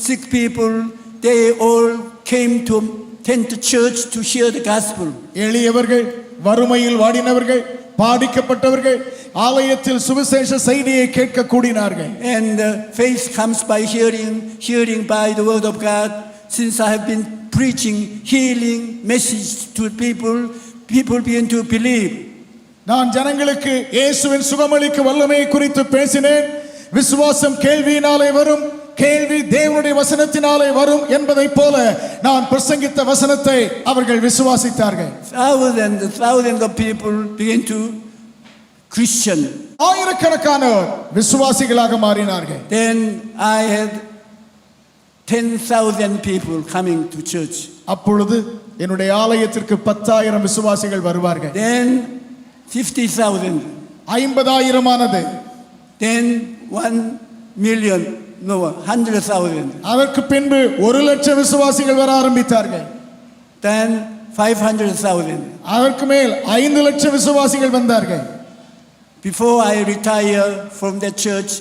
sick people, they all came to attend the church to hear the gospel. எளியவர்கள், வறுமையில் வாடினவர்கள், பாதிக்கப்பட்டவர்கள் ஆலயத்தில் சுவிசேஷ செய்தியை கேட்க கூடினார்கள். And faith comes by hearing, hearing by the word of God. Since I have been preaching healing message to people, people begin to believe. நான் ஜனங்களுக்கு இயேசுவின் சுகமளிக்கும் வல்லமையை குறித்து பேசினேன். விசுவாசம் கேள்வியினாலே வரும், கேள்வி தேவனுடைய வசனத்தினாலே வரும் என்பதை போல நான் பிரசங்கித்த வசனத்தை அவர்கள் விசுவாசித்தார்கள். Thousands of people begin to Christian. ஆயிரக்கணக்கானோர் விசுவாசிகளாக மாறினார்கள். Then I had 10,000 people coming to church. அப்பொழுது என்னுடைய ஆலயத்திற்கு 10,000 விசுவாசிகள் வருவார்கள். Then 50,000. 50,000 ஆனது. Then 1 million, no, 100,000. அதற்கு பின்பு 1,00,000 விசுவாசிகள் வர ஆரம்பித்தார்கள். Then 500,000. அதற்கு மேல் 5,00,000 விசுவாசிகள் வந்தார்கள். Before I retire from the church,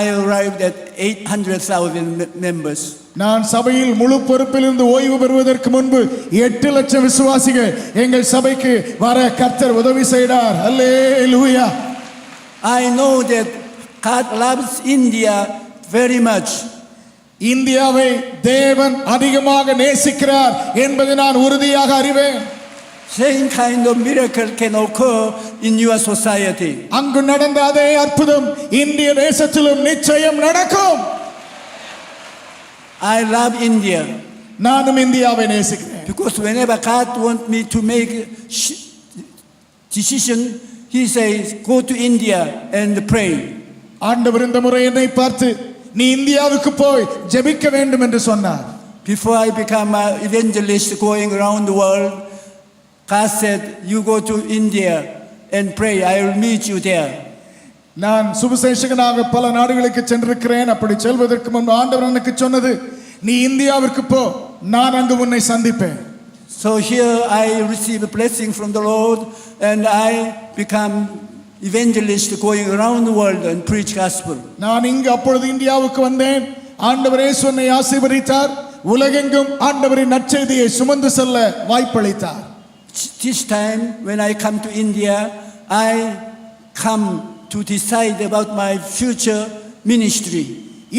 I arrived at 800,000 members. நான் சபையில் முழு பொறுப்பிலிருந்து ஓய்வு பெறுவதற்கு முன்பு 8,00,000 விசுவாசிகள் எங்கள் சபைக்கு வர கர்த்தர் உதவி செய்தார். அல்லேலூயா. I know that God loves India very much. இந்தியாவை தேவன் அதிகமாக நேசிக்கிறார் என்பதை நான் உறுதியாக அறிவேன். Same kind of miracle can occur in your society. அங்கு நடந்த அதே அற்புதம் இந்திய தேசத்திலும் நிச்சயம் நடக்கும். I love India நானும் இந்தியாவை நேசிக்கிறேன். because whenever God wants me to make decision, He says, "Go to India and pray." ஆண்டவர் இந்த முறை என்னை பார்த்து நீ இந்தியாவுக்கு போய் ஜெபிக்க வேண்டும் என்று சொன்னார். Before I become an evangelist going around the world, God said, "You go to India and pray. I will meet you there." நான் சுவிசேஷகனாக பல நாடுகளுக்கு சென்றிருக்கிறேன். அப்படி செல்வதற்கு முன்பு ஆண்டவர் எனக்கு சொன்னது, நீ இந்தியாவிற்கு போ, நான் அங்கு உன்னை சந்திப்பேன். So here I receive a blessing from the Lord and I become evangelist going around the world and preach gospel. நான் இங்கு அப்பொழுது இந்தியாவுக்கு வந்தேன். ஆண்டவர் இயேசு என்னை ஆசீர்வதித்தார். உலகெங்கும் ஆண்டவரின் நற்செய்தியை சுமந்து செல்ல வாய்ப்பளித்தார். This time when I come to India, I come to decide about my future ministry.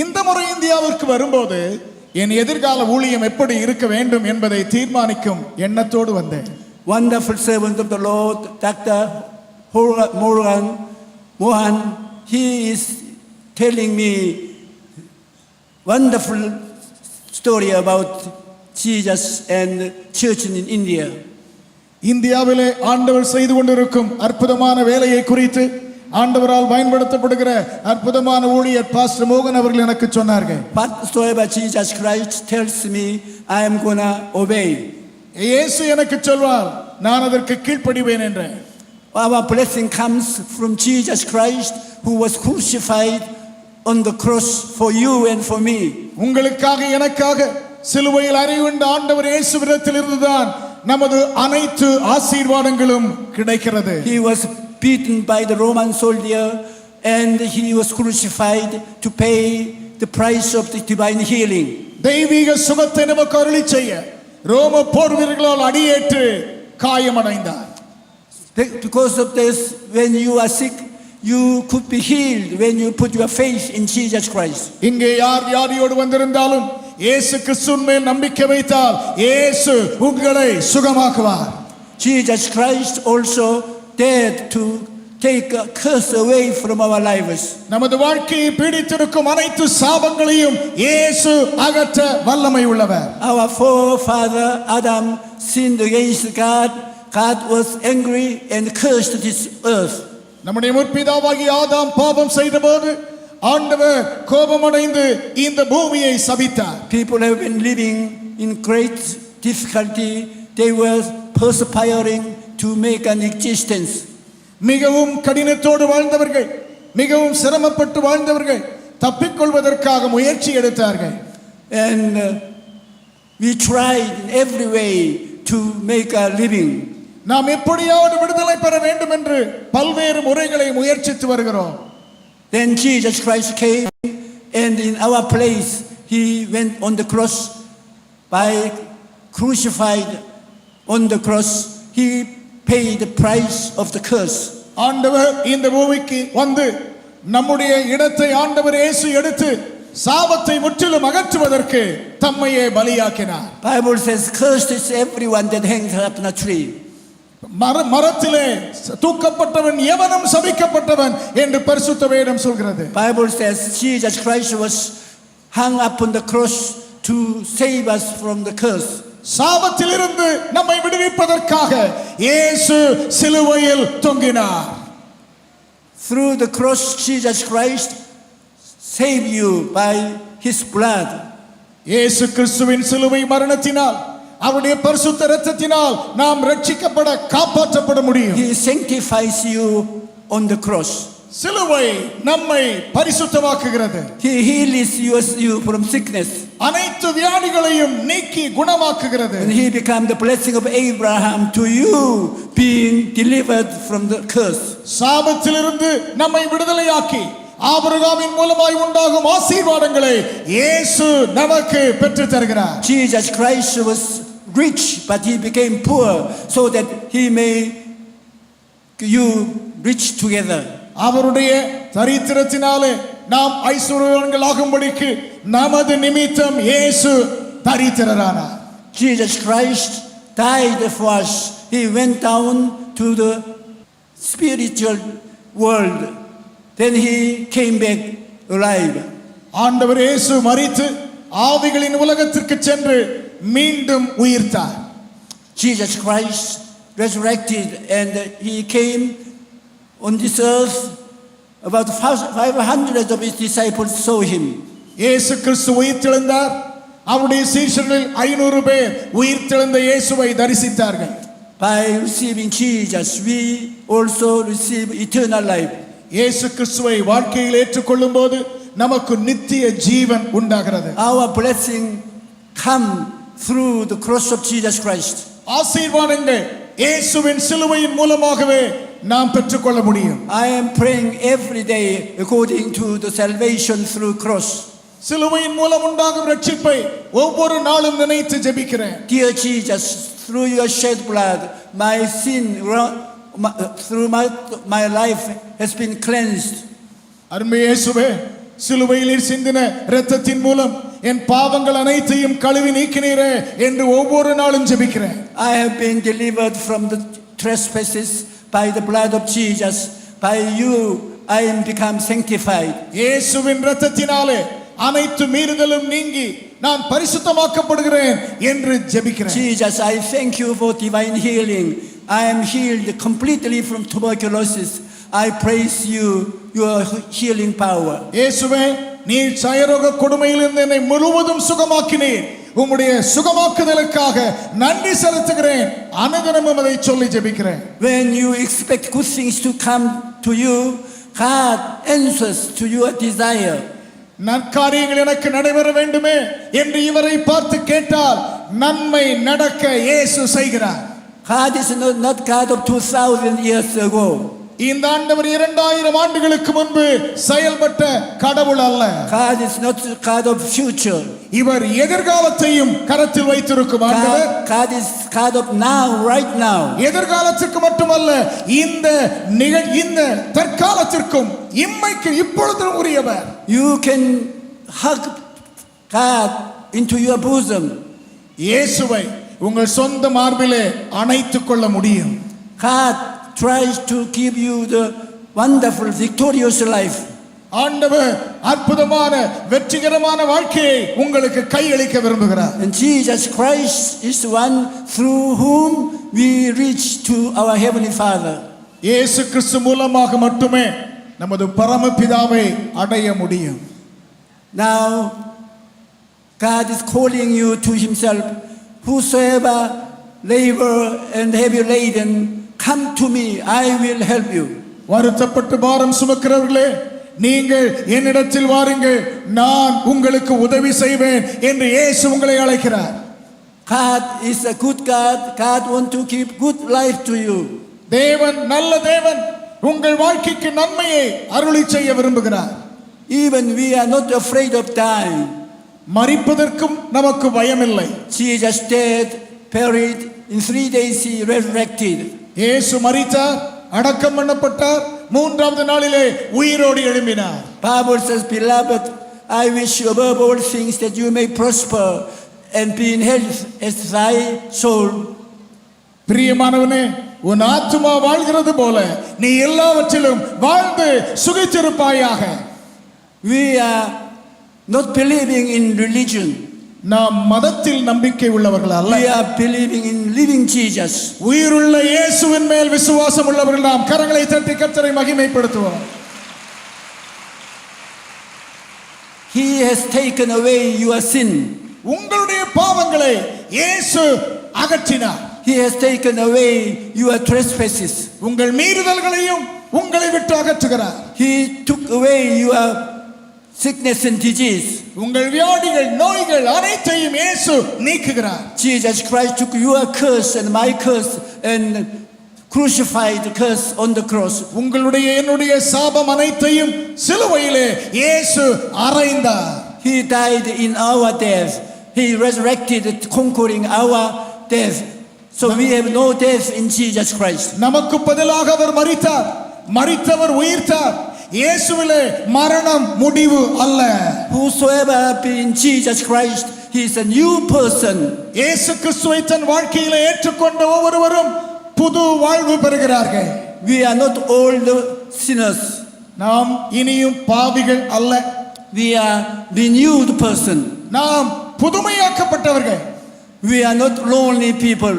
இந்த முறை இந்தியாவிற்கு வரும்போது என் எதிர்கால ஊழியம் எப்படி இருக்க வேண்டும் என்பதை தீர்மானிக்கும் எண்ணத்தோடு வந்தேன். Wonderful servant of the Lord, Dr. Mohan, he is telling me wonderful story about Jesus and church in India. இந்தியாவிலே ஆண்டவர் செய்து கொண்டிருக்கும் அற்புதமான வேலையை குறித்து ஆண்டவரால் பயன்படுத்தப்படுகிற அற்புதமான ஊழியர் பாஸ்டர் மோகன் அவர்கள் எனக்கு சொன்னார்கள். Whatsoever Jesus Christ tells me, I am gonna obey. இயேசு எனக்கு சொல்வார், நான் அதற்கு கீழ்ப்படிவேன் என்றேன். Our blessing comes from Jesus Christ who was crucified on the cross for you and for me. உங்களுக்காக எனக்காக சிலுவையில் அறையுண்ட ஆண்டவர் இயேசுவிடத்தில் இருந்துதான் நமது அனைத்து ஆசீர்வாதங்களும் கிடைக்கிறது. He was beaten by the Roman soldier and he was crucified to pay the price of the divine healing. தெய்வீக சுகத்தை நமக்கு அருளி செய்ய ரோம போர் வீரர்களால் அடியேற்று காயமடைந்தார். Because of this, when you are sick, you could be healed when you put your faith in Jesus Christ. இங்கே யார் யாரியோடு வந்திருந்தாலும் இயேசு கிறிஸ்துவின் மேல் நம்பிக்கை வைத்தால் இயேசு உங்களை சுகமாக்குவார். Jesus Christ also dared to take a curse away from our lives. நமது வாழ்க்கையை பீடித்திருக்கும் அனைத்து சாபங்களையும் இயேசு அகற்ற வல்லமை உள்ளவர். Our forefather Adam sinned against God. God was angry and cursed this earth. நம்முடைய முற்பிதாவாகிய ஆதாம் பாவம் செய்தபோது ஆண்டவர் கோபமடைந்து இந்த பூமியை சபித்தார். People have been living in great difficulty. They were perspiring to make an existence. மிகவும் கடினத்தோடு வாழ்ந்தவர்கள், மிகவும் சிரமப்பட்டு வாழ்ந்தவர்கள் தப்பிக்கொள்வதற்காக முயற்சி எடுத்தார்கள். And we tried in every way to make a living. நாம் எப்படியாவது விடுதலை பெற வேண்டும் என்று பல்வேறு முறைகளை முயற்சித்து வருகிறோம். Then Jesus Christ came and in our place he went on the cross. By crucified on the cross he paid the price of the curse. ஆண்டவர் இந்த பூமிக்கு வந்து நம்முடைய இடத்தை ஆண்டவர் இயேசு எடுத்து சாபத்தை முற்றிலும் அகற்றுவதற்கு தம்மையே பலியாக்கினார். Bible says cursed is everyone that hangs up on a tree. மரத்திலே தூக்கப்பட்டவன் எவனும் சபிக்கப்பட்டவன் என்று பரிசுத்த வேதம் சொல்கிறது. Bible says Jesus Christ was hung up on the cross to save us from the curse. சாபத்திலிருந்து நம்மை விடுவிப்பதற்காக இயேசு சிலுவையில் தொங்கினார். Through the cross Jesus Christ saved you by his blood. இயேசு கிறிஸ்துவின் சிலுவை மரணத்தினால் அவருடைய பரிசுத்த இரத்தத்தினால் நாம் ரட்சிக்கப்பட காப்பாற்றப்பட முடியும். He sanctifies you on the cross. சிலுவை நம்மை பரிசுத்தமாக்குகிறது. He heals you from sickness. அனைத்து வியாதிகளையும் நீக்கி குணமாக்குகிறது. And he became the blessing of Abraham to you, being delivered from the curse. சாபத்திலிருந்து நம்மை விடுதலையாக்கி ஆபிரகாமின் மூலமாய் உண்டாகும் ஆசீர்வாதங்களை இயேசு நமக்கு பெற்று தருகிறார். Jesus Christ was rich, but he became poor so that he may you rich together. அவருடைய தரித்திரத்தினாலே நாம் ஐஸ்வர்யவான்களாகும்படிக்கு நமது நிமித்தம் இயேசு தரித்திரரானார். Jesus Christ died for us. He went down to the spiritual world. Then he came back alive. ஆண்டவர் இயேசு மரித்து ஆவிகளின் உலகத்திற்கு சென்று மீண்டும் உயிர்த்தார். Jesus Christ resurrected and he came on this earth. About 500 of his disciples saw him. இயேசு கிறிஸ்து உயிர்த்தெழுந்தார். அவருடைய சீஷர்களில் 500 பேர் உயிர்த்தெழுந்த இயேசுவை தரிசித்தார்கள். By receiving Jesus, we also receive eternal life. இயேசு கிறிஸ்துவை வாழ்க்கையில் ஏற்றுக்கொள்ளும் போது நமக்கு நித்திய ஜீவன் உண்டாகிறது. Our blessing come through the cross of Jesus Christ. ஆசீர்வாதங்கள் இயேசுவின் சிலுவையின் மூலமாகவே நாம் பெற்றுக்கொள்ள முடியும். I am praying every day according to the salvation through cross. சிலுவையின் மூலம் உண்டாகும் ரட்சிப்பை ஒவ்வொரு நாளும் நினைத்து ஜெபிக்கிறேன். Dear Jesus, through your shed blood, my sin through my life has been cleansed. அருமை இயேசுவே, சிலுவையில் சிந்தின இரத்தத்தின் மூலம் என் பாவங்கள் அனைத்தையும் கழுவி நீக்கினீரே என்று ஒவ்வொரு நாளும் ஜெபிக்கிறேன். I have been delivered from the trespasses by the blood of Jesus. By you I am become sanctified. இயேசுவின் இரத்தத்தினாலே அனைத்து மீறுதலும் நீங்கி நான் பரிசுத்தமாக்கப்படுகிறேன் என்று ஜெபிக்கிறேன். Jesus, I thank you for divine healing. I am healed completely from tuberculosis. I praise you, your healing power. இயேசுவே, நீர் சயரோக கொடுமையிலிருந்து என்னை முழுவதும் சுகமாக்கினீர். உம்முடைய சுகமாக்குதலுக்காக நன்றி செலுத்துகிறேன். அனுதினமும் அதை சொல்லி ஜெபிக்கிறேன். When you expect good things to come to you, God answers to your desire. நற்காரியங்கள் எனக்கு நடைபெற வேண்டுமே என்று இவரை பார்த்து கேட்டால் நன்மை நடக்க இயேசு செய்கிறார். God is not God of 2000 years ago. இந்த ஆண்டவர் 2000 ஆண்டுகளுக்கு முன்பு செயல்பட்ட கடவுள் அல்ல. God is not God of future. இவர் எதிர்காலத்தையும் கரத்தில் வைத்திருக்கும் ஆண்டவர். God is God of now, right now. எதிர்காலத்திற்கு மட்டுமல்ல, இந்த தற்காலத்திற்கும் இம்மைக்கு இப்பொழுதும் உரியவர். You can hug God into your bosom. இயேசுவை உங்கள் சொந்த மார்பிலே அணைத்துக் கொள்ள முடியும். God tries to give you the wonderful victorious life. ஆண்டவர் அற்புதமான வெற்றிகரமான வாழ்க்கையை உங்களுக்கு கையளிக்க விரும்புகிறார். And Jesus Christ is the one through whom we reach to our heavenly Father. இயேசு கிறிஸ்து மூலமாக மட்டுமே நமது பரமபிதாவை அடைய முடியும். Now God is calling you to himself. Whosoever labor and heavy laden, come to me, I will help you. வருத்தப்பட்டு பாரம் சுமக்கிறவர்களே, நீங்கள் என்னிடத்தில் வாருங்கள், நான் உங்களுக்கு உதவி செய்வேன் என்று இயேசு உங்களை அழைக்கிறார். God is a good God. God wants to give good life to you. தேவன் நல்ல தேவன், உங்கள் வாழ்க்கைக்கு நன்மையை அருளி செய்ய விரும்புகிறார். Even we are not afraid of dying. மரிப்பதற்கும் நமக்கு பயமில்லை. Jesus dead, buried, in 3 days he resurrected. இயேசு மரித்தார், அடக்கம் பண்ணப்பட்டார், 3ஆவது நாளிலே உயிரோடு எழும்பினார். Bible says, beloved, I wish you above all things that you may prosper and be in health as thy soul. பிரியமானவனே, உன் ஆத்துமா வாழ்கிறது போல நீ எல்லாவற்றிலும் வாழ்ந்து சுகித்திருப்பாயாக. We are not believing in religion. நாம் மதத்தில் நம்பிக்கை உள்ளவர்கள் அல்ல. We are believing in living Jesus. உயிருள்ள இயேசுவின் மேல் விசுவாசம் உள்ளவர்கள் நாம். கரங்களை தட்டி கர்த்தரை மகிமைப்படுத்துவோம். He has taken away your sin உங்களுடைய பாவங்களை இயேசு அகற்றினார். He has taken away your trespasses. உங்கள் மீறுதல்களையும் உங்களை விட்டு அகற்றுகிறார். He took away your sickness and disease. உங்கள் வியாதிகள் நோய்கள் அனைத்தையும் இயேசு நீக்குகிறார். Jesus Christ took your curse and my curse and crucified the curse on the cross. உங்களுடைய என்னுடைய சாபம் அனைத்தையும் சிலுவையிலே இயேசு அறைந்தார். He died in our death. He resurrected, conquering our death. So we have no death in Jesus Christ. நமக்கு பதிலாக அவர் மரித்தார். மரித்தவர் உயிர்த்தார். இயேசுவிலே மரணம் முடிவு அல்ல. Whosoever be in Jesus Christ, he is a new person. இயேசு கிறிஸ்துவை தன் வாழ்க்கையிலே ஏற்றுக்கொண்ட ஒவ்வொருவரும் புது வாழ்வு பெறுகிறார்கள். We are not all the sinners. நாம் இனியும் பாவிகள் அல்ல. We are renewed person. நாம் புதுமையாக்கப்பட்டவர்கள். We are not lonely people.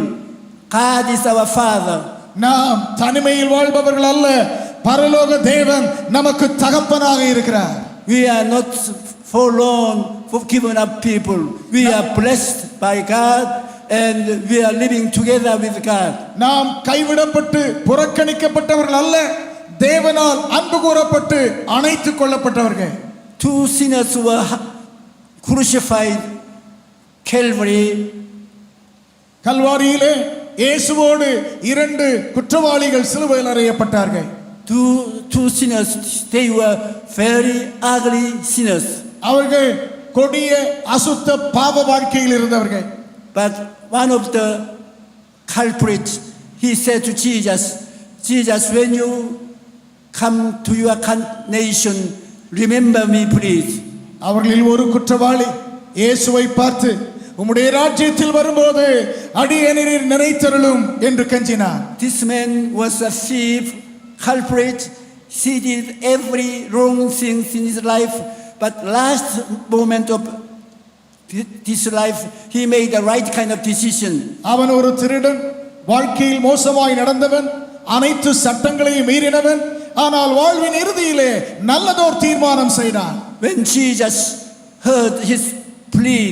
God is our Father. நாம் தனிமையில் வாழ்பவர்கள் அல்ல. பரலோக தேவன் நமக்கு தகப்பனாக இருக்கிறார். We are not forlorn, forgiven up people. We are blessed by God and we are living together with God. நாம் கைவிடப்பட்டு புறக்கணிக்கப்பட்டவர்கள் அல்ல. தேவனால் அன்பு கூறப்பட்டு அணைத்துக் கொள்ளப்பட்டவர்கள். Two sinners were crucified Calvary. கல்வாரியிலே இயேசுவோடு இரண்டு குற்றவாளிகள் சிலுவையில் அறையப்பட்டார்கள். Two sinners, they were very ugly sinners. அவர்கள் கொடிய அசுத்த பாவ வாழ்க்கையில் இருந்தவர்கள். But one of the culprits, he said to Jesus, Jesus, when you come to your nation, remember me please. அவர்களில் ஒரு குற்றவாளி இயேசுவை பார்த்து உம்முடைய ராஜ்யத்தில் வரும்போது அடியேனை நினைத்தருளும் என்று கெஞ்சினார். This man was a thief, culprit. He did every wrong thing in his life, but last moment of his life, he made the right kind of decision. அவன் ஒரு திருடன், வாழ்க்கையில் மோசமாய் நடந்தவன், அனைத்து சட்டங்களையும் மீறினவன். ஆனால் வாழ்வின் இறுதியிலே நல்லதோர் தீர்மானம் செய்தான். When Jesus heard his plea,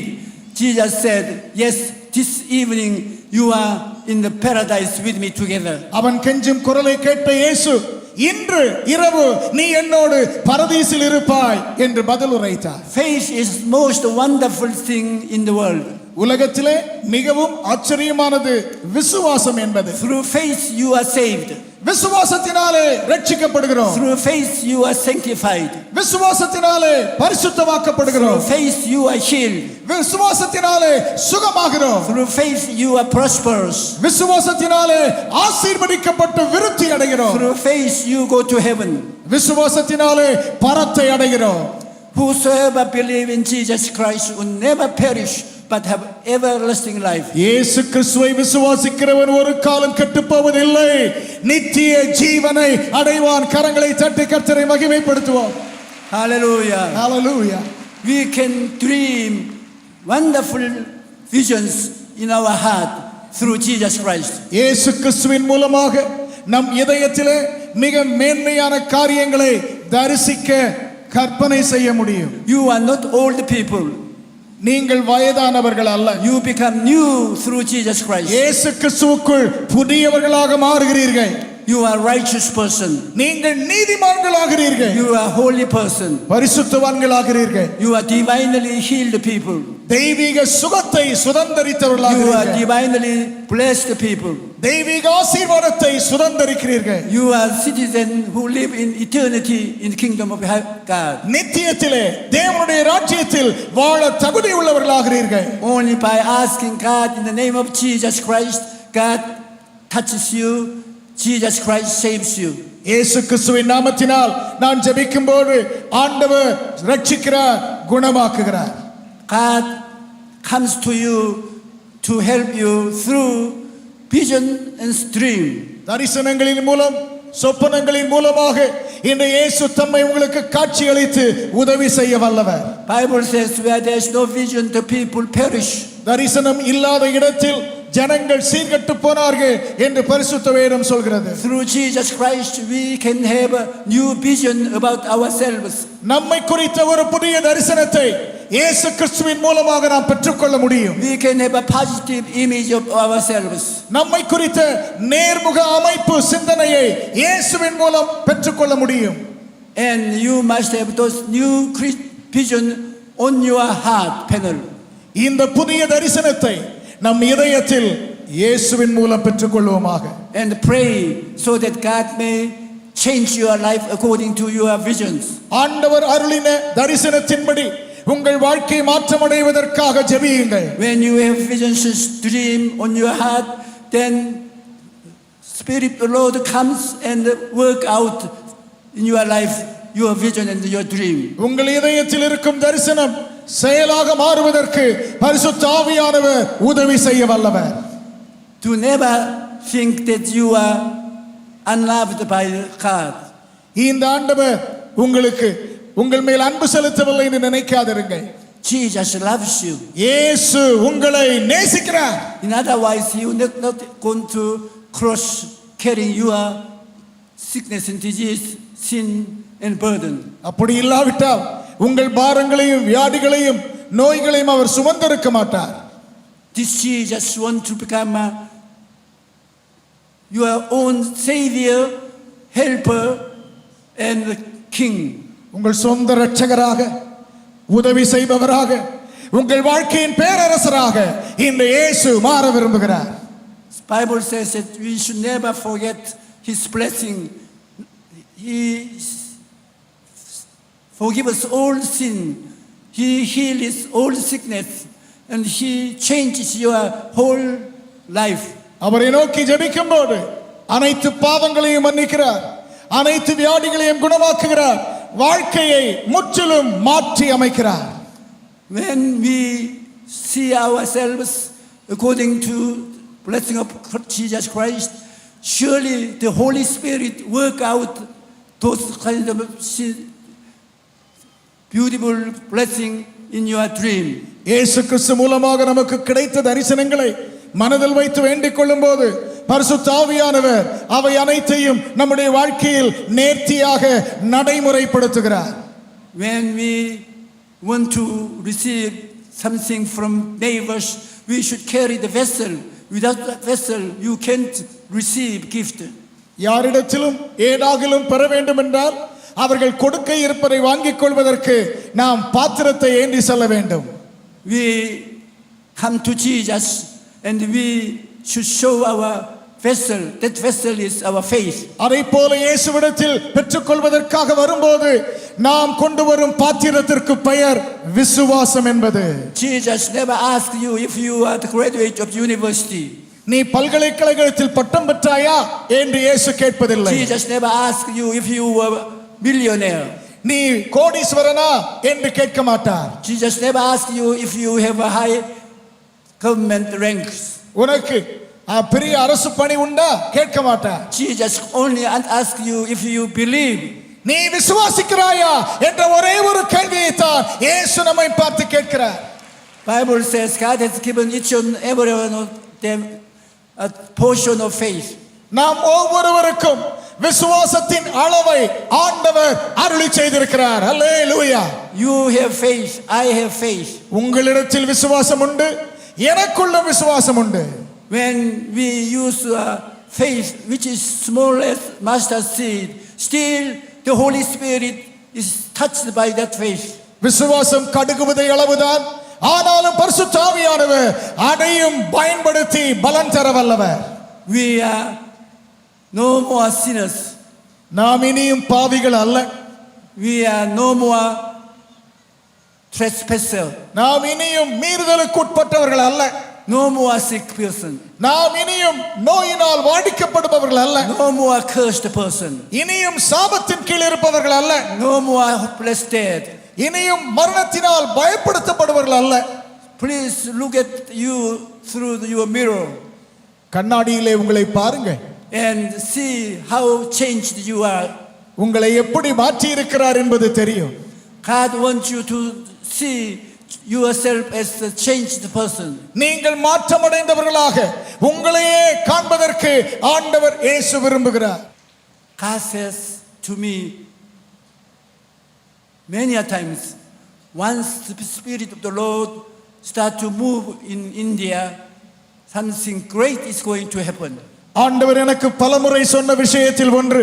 Jesus said, yes, this evening you are in the paradise with me together. அவன் கெஞ்சும் குரலை கேட்ட இயேசு, இன்று இரவு நீ என்னோடு பரதீசில் இருப்பாய் என்று பதில் உரைத்தார். Faith is most wonderful thing in the world. உலகத்திலே மிகவும் ஆச்சரியமானது விசுவாசம் என்பது. Through faith you are saved. விசுவாசத்தினாலே ரட்சிக்கப்படுகிறோம். Through faith you are sanctified. விசுவாசத்தினாலே பரிசுத்தமாக்கப்படுகிறோம். Through faith you are healed. விசுவாசத்தினாலே சுகமாகிறோம். Through faith you are prosperous. விசுவாசத்தினாலே ஆசீர்வதிக்கப்பட்டு விருத்தி அடைகிறோம். Through faith you go to heaven. விசுவாசத்தினாலே பரத்தை அடைகிறோம். Whosoever believe in Jesus Christ will never perish but have everlasting life. இயேசு கிறிஸ்துவை விசுவாசிக்கிறவன் ஒரு காலம் கெட்டுப் போவதில்லை, நித்திய ஜீவனை அடைவான். கரங்களை தட்டி கர்த்தரை மகிமைப்படுத்துவோம். Hallelujah. Hallelujah. We can dream wonderful visions in our heart through Jesus Christ. இயேசு கிறிஸ்துவின் மூலமாக நம் இதயத்திலே மிக மேன்மையான காரியங்களை தரிசிக்க கற்பனை செய்ய முடியும். You are not old people. நீங்கள் வயதானவர்கள் அல்ல. You become new through Jesus Christ. இயேசு கிறிஸ்துவுக்குள் புதியவர்களாக மாறுகிறீர்கள். You are righteous person. நீங்கள் நீதிமான்களாகிறீர்கள். You are holy person. பரிசுத்தவான்களாகிறீர்கள். You are divinely healed people. தெய்வீக சுகத்தை You are சுதந்தரித்தவர்களாகிறீர்கள். divinely blessed people. தெய்வீக ஆசீர்வாதத்தை சுதந்தரிக்கிறீர்கள். You are citizen who live in eternity in the kingdom of God. நித்தியத்திலே தேவனுடைய ராஜ்யத்தில் வாழ தகுதி உள்ளவர்களாகிறீர்கள். Only by asking God in the name of Jesus Christ, God touches you. Jesus Christ saves you. இயேசு கிறிஸ்துவின் நாமத்தினால் நான் ஜெபிக்கும்போது ஆண்டவர் ரட்சிக்கிறார், குணமாக்குகிறார். God comes to you to help you through vision and dream. தரிசனங்களின் மூலம் சொப்பனங்களின் மூலமாக இந்த இயேசு தம்மை உங்களுக்கு காட்சி அளித்து உதவி செய்ய வல்லவர். Bible says where there is no vision the people perish. தரிசனம் இல்லாத இடத்தில் ஜனங்கள் சீர்கெட்டு போனார்கள் என்று பரிசுத்த வேதம் சொல்கிறது. Through Jesus Christ we can have a new vision about ourselves. நம்மை குறித்த ஒரு புதிய தரிசனத்தை இயேசு கிறிஸ்துவின் மூலமாக நாம் பெற்றுக்கொள்ள முடியும். We can have a positive image of ourselves. நம்மை குறித்த நேர்முக அமைப்பு சிந்தனையை இயேசுவின் மூலம் பெற்றுக்கொள்ள முடியும். And you must have those new vision on your heart panel. இந்த புதிய தரிசனத்தை நம் இதயத்தில் இயேசுவின் மூலம் பெற்றுக்கொள்வோமாக. And pray so that God may change your life according to your visions. ஆண்டவர் அருளின தரிசனத்தின்படி உங்கள் வாழ்க்கை மாற்றமடைவதற்காக ஜெபியுங்கள். When you have visions, dream on your heart, then Spirit of the Lord comes and work out in your life your vision and your dream. உங்கள் இதயத்தில் இருக்கும் தரிசனம் செயலாக மாறுவதற்கு பரிசுத்த ஆவியானவர் உதவி செய்ய வல்லவர். To never think that you are unloved by God. இந்த ஆண்டவர் உங்களுக்கு உங்கள் மேல் அன்பு செலுத்தவில்லை என்று நினைக்காதிருங்கள். Jesus loves you. இயேசு உங்களை நேசிக்கிறார். In other words, you are not going to cross carrying your sickness and disease, sin and burden. அப்படி இல்லாவிட்டால் உங்கள் பாரங்களையும் வியாதிகளையும் நோய்களையும் அவர் சுமந்திருக்க மாட்டார். This Jesus wants to become your own savior, helper and king. உங்கள் சொந்த இரட்சகராக உதவி செய்பவராக உங்கள் வாழ்க்கையின் பேரரசராக இந்த இயேசு மாற விரும்புகிறார். The Bible says that we should never forget his blessing. He forgives all sin. He heals all sickness and he changes your whole life. அவரை நோக்கி ஜெபிக்கும் போது அனைத்து பாவங்களையும் மன்னிக்கிறார், அனைத்து வியாதிகளையும் குணமாக்குகிறார், வாழ்க்கையை முற்றிலும் மாற்றி அமைக்கிறார். When we see ourselves according to blessing of Jesus Christ, surely the Holy Spirit work out those kind of beautiful blessing in your dream. இயேசு கிறிஸ்து மூலமாக நமக்கு கிடைத்த தரிசனங்களை மனதில் வைத்து வேண்டிக் கொள்ளும் போது பரிசுத்த ஆவியானவர் அவை அனைத்தையும் நம்முடைய வாழ்க்கையில் நேர்த்தியாக நடைமுறைப்படுத்துகிறார். When we want to receive something from neighbors, we should carry the vessel. Without that vessel, you can't receive gift. யாரிடத்திலும் ஏதாகிலும் பெற வேண்டும் என்றால் அவர்கள் கொடுக்க இருப்பதை வாங்கிக் கொள்வதற்கு நாம் பாத்திரத்தை ஏந்தி செல்ல வேண்டும். We come to Jesus and we should show our vessel. That vessel is our faith. அதைப் போல இயேசுவிடத்தில் பெற்றுக்கொள்வதற்காக வரும்போது நாம் கொண்டு வரும் பாத்திரத்திற்கு பெயர் விசுவாசம் என்பது. Jesus never asked you if you are the graduate of university. நீ பல்கலைக்கழகத்தில் பட்டம் பெற்றாயா என்று இயேசு கேட்பதில்லை. Jesus never asked you if you were millionaire. நீ கோடீஸ்வரனா என்று கேட்க மாட்டார். Jesus never asked you if you have a high government ranks. உனக்கு பெரிய அரசு பணி உண்டா கேட்க மாட்டார். Jesus only asked you if you believe. நீ விசுவாசிக்கிறாயா என்ற ஒரே ஒரு கேள்வியை தான் இயேசு நம்மை பார்த்து கேட்கிறார். Bible says God has given each and every one of them a portion of faith. நாம் ஒவ்வொருவருக்கும் விசுவாசத்தின் அளவை ஆண்டவர் அருளி செய்திருக்கிறார். அல்லேலூயா. You have faith, I have faith. உங்களிடத்தில் விசுவாசம் உண்டு, எனக்குள்ள விசுவாசம் உண்டு. When we use faith which is smallest mustard seed, still the Holy Spirit is touched by that faith. விசுவாசம் கடுகு விதை அளவுதான், ஆனாலும் பரிசுத்த ஆவியானவர் அதையும் பயன்படுத்தி பலன் தர வல்லவர். We are no more sinners. நாம் இனியும் பாவிகள் அல்ல. We are no more trespasser. நாம் இனியும் மீறுதலுக்கு உட்பட்டவர்கள் அல்ல. No more sick person. நாம் இனியும் நோயினால் வாடிக்கப்படுபவர்கள் அல்ல. No more cursed person. இனியும் சாபத்தின் கீழ் இருப்பவர்கள் அல்ல. No more hopeless dead. இனியும் மரணத்தினால் பயப்படுத்தப்படுவர்கள் அல்ல. Please look at you through your mirror கண்ணாடியிலே உங்களை பாருங்க. and see how changed you are. உங்களை எப்படி மாற்றி இருக்கிறார் என்பது தெரியும். God wants you to see yourself as a changed person. நீங்கள் மாற்றமடைந்தவர்களாக உங்களையே காண்பதற்கு ஆண்டவர் இயேசு விரும்புகிறார். God says to me many a times, once the Spirit of the Lord start to move in India, something great is going to happen. ஆண்டவர் எனக்கு பலமுறை சொன்ன விஷயத்தில் ஒன்று,